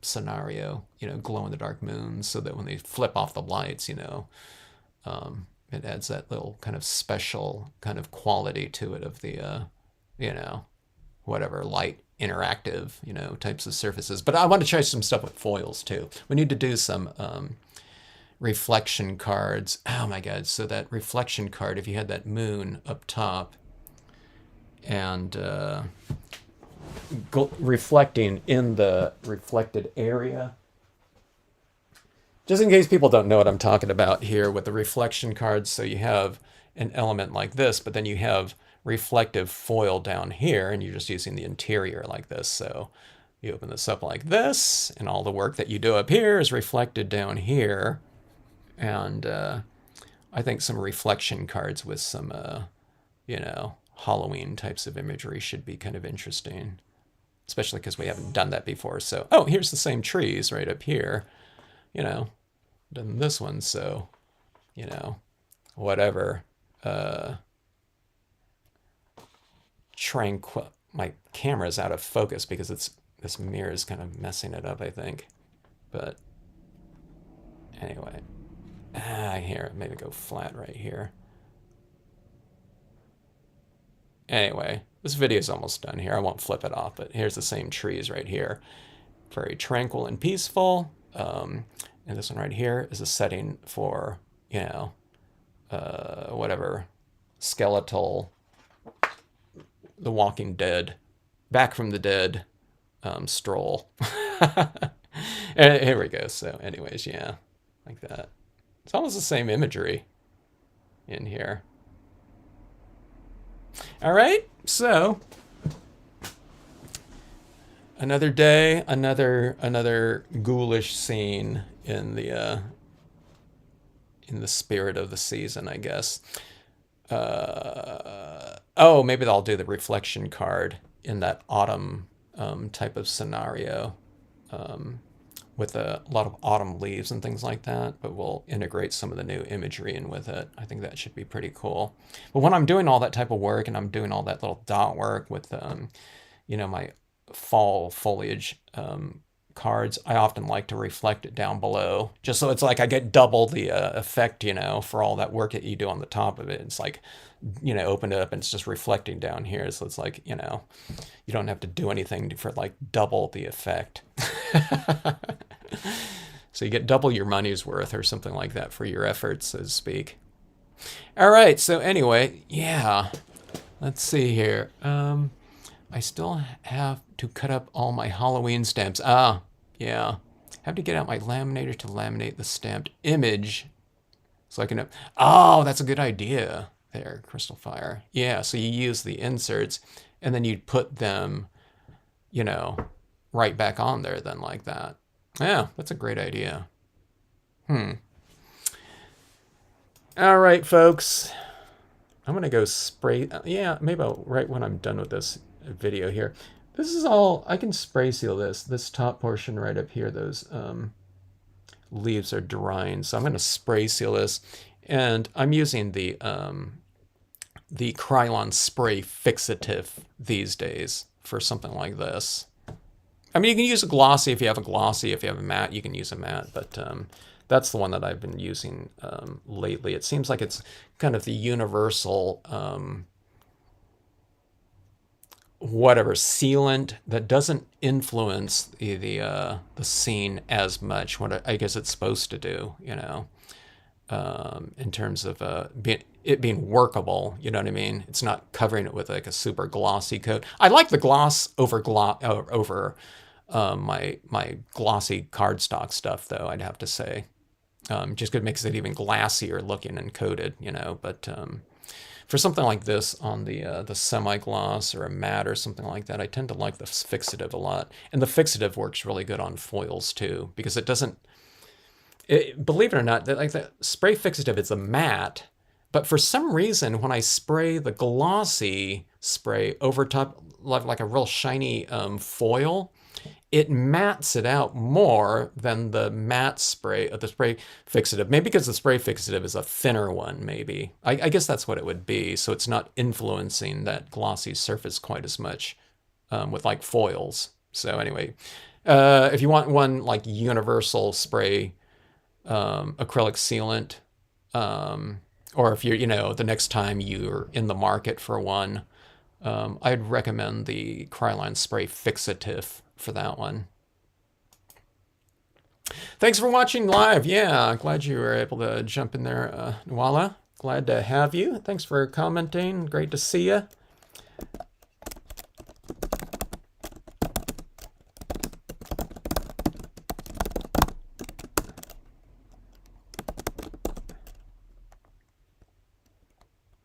scenario, glow in the dark moons, so that when they flip off the lights, it adds that little kind of special kind of quality to it of the, whatever light interactive, types of surfaces. But I want to try some stuff with foils too. We need to do some reflection cards. Oh my God. So that reflection card, if you had that moon up top and reflecting in the reflected area. Just in case people don't know what I'm talking about here with the reflection cards. So you have an element like this, but then you have reflective foil down here, and you're just using the interior like this. So you open this up like this, and all the work that you do up here is reflected down here. And I think some reflection cards with some, Halloween types of imagery should be kind of interesting, especially because we haven't done that before. So, oh, here's the same trees right up here, done this one. So, whatever, tranquil. My camera's out of focus because this mirror is kind of messing it up, I think. But anyway, here, maybe go flat right here. Anyway, this video is almost done here. I won't flip it off, but here's the same trees right here. Very tranquil and peaceful. And this one right here is a setting for, whatever, skeletal, The Walking Dead, Back from the Dead, Stroll. And here we go. So anyways, yeah, like that. It's almost the same imagery in here. All right, so another day, another ghoulish scene in the spirit of the season, I guess. Oh, maybe I'll do the reflection card in that autumn type of scenario, with a lot of autumn leaves and things like that, but we'll integrate some of the new imagery in with it. I think that should be pretty cool. But when I'm doing all that type of work and I'm doing all that little dot work with, my fall foliage cards, I often like to reflect it down below, just so it's like I get double the effect, for all that work that you do on the top of it. It's like, open it up and it's just reflecting down here. So it's like, you don't have to do anything for like double the effect. So you get double your money's worth or something like that for your efforts, so to speak. All right. So anyway, yeah, let's see here. I still have to cut up all my Halloween stamps. Ah, yeah. I have to get out my laminator to laminate the stamped image so I can... Oh, that's a good idea there, Crystal Fire. Yeah, so you use the inserts and then you'd put them, right back on there then like that. Yeah, that's a great idea. All right, folks. I'm gonna go spray. Yeah, maybe right when I'm done with this video here. This is all, I can spray seal this top portion right up here. Those leaves are drying, so I'm gonna spray seal this. And I'm using the Krylon spray fixative these days for something like this. I mean, you can use a glossy if you have a glossy. If you have a matte, you can use a matte. But that's the one that I've been using lately. It seems like it's kind of the universal whatever sealant that doesn't influence the scene as much. What I guess it's supposed to do, you know, in terms of it being workable. You know what I mean? It's not covering it with like a super glossy coat. I like the gloss over my glossy cardstock stuff, though. I'd have to say, just because it makes it even glassier looking and coated, you know. But for something like this on the semi-gloss or a matte or something like that, I tend to like the fixative a lot, and the fixative works really good on foils too because it doesn't. Believe it or not, like the spray fixative, it's a matte, but for some reason, when I spray the glossy spray over top, like a real shiny foil, it mattes it out more than the matte spray of the spray fixative. Maybe because the spray fixative is a thinner one, maybe. I guess that's what it would be. So it's not influencing that glossy surface quite as much with like foils. So anyway, if you want one like universal spray acrylic sealant, or if you're, you know, the next time you're in the market for one, I'd recommend the Krylon spray fixative for that one. Thanks for watching live. Yeah, glad you were able to jump in there, Nwala. Glad to have you. Thanks for commenting. Great to see you.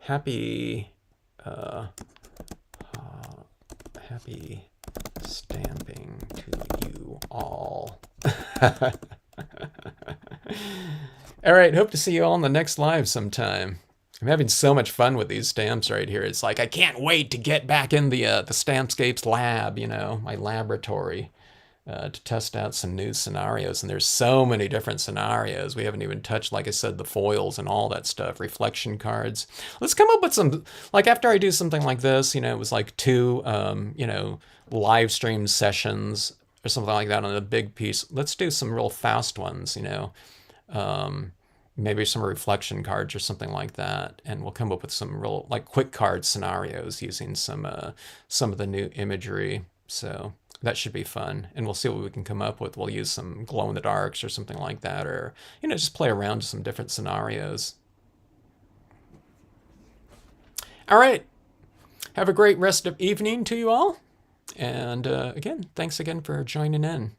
Happy stamping to you all. All right, hope to see you all in the next live sometime. I'm having so much fun with these stamps right here. It's like I can't wait to get back in the Stampscapes lab, you know, my laboratory, to test out some new scenarios. And there's so many different scenarios. We haven't even touched, like I said, the foils and all that stuff, reflection cards. Let's come up with some, like after I do something like this, you know, it was like 2, you know, live stream sessions or something like that on a big piece. Let's do some real fast ones, you know. Maybe some reflection cards or something like that, and we'll come up with some real like quick card scenarios using some of the new imagery. So that should be fun, and we'll see what we can come up with. We'll use some glow in the darks or something like that, or you know, just play around with some different scenarios. All right, have a great rest of evening to you all, and again, thanks again for joining in.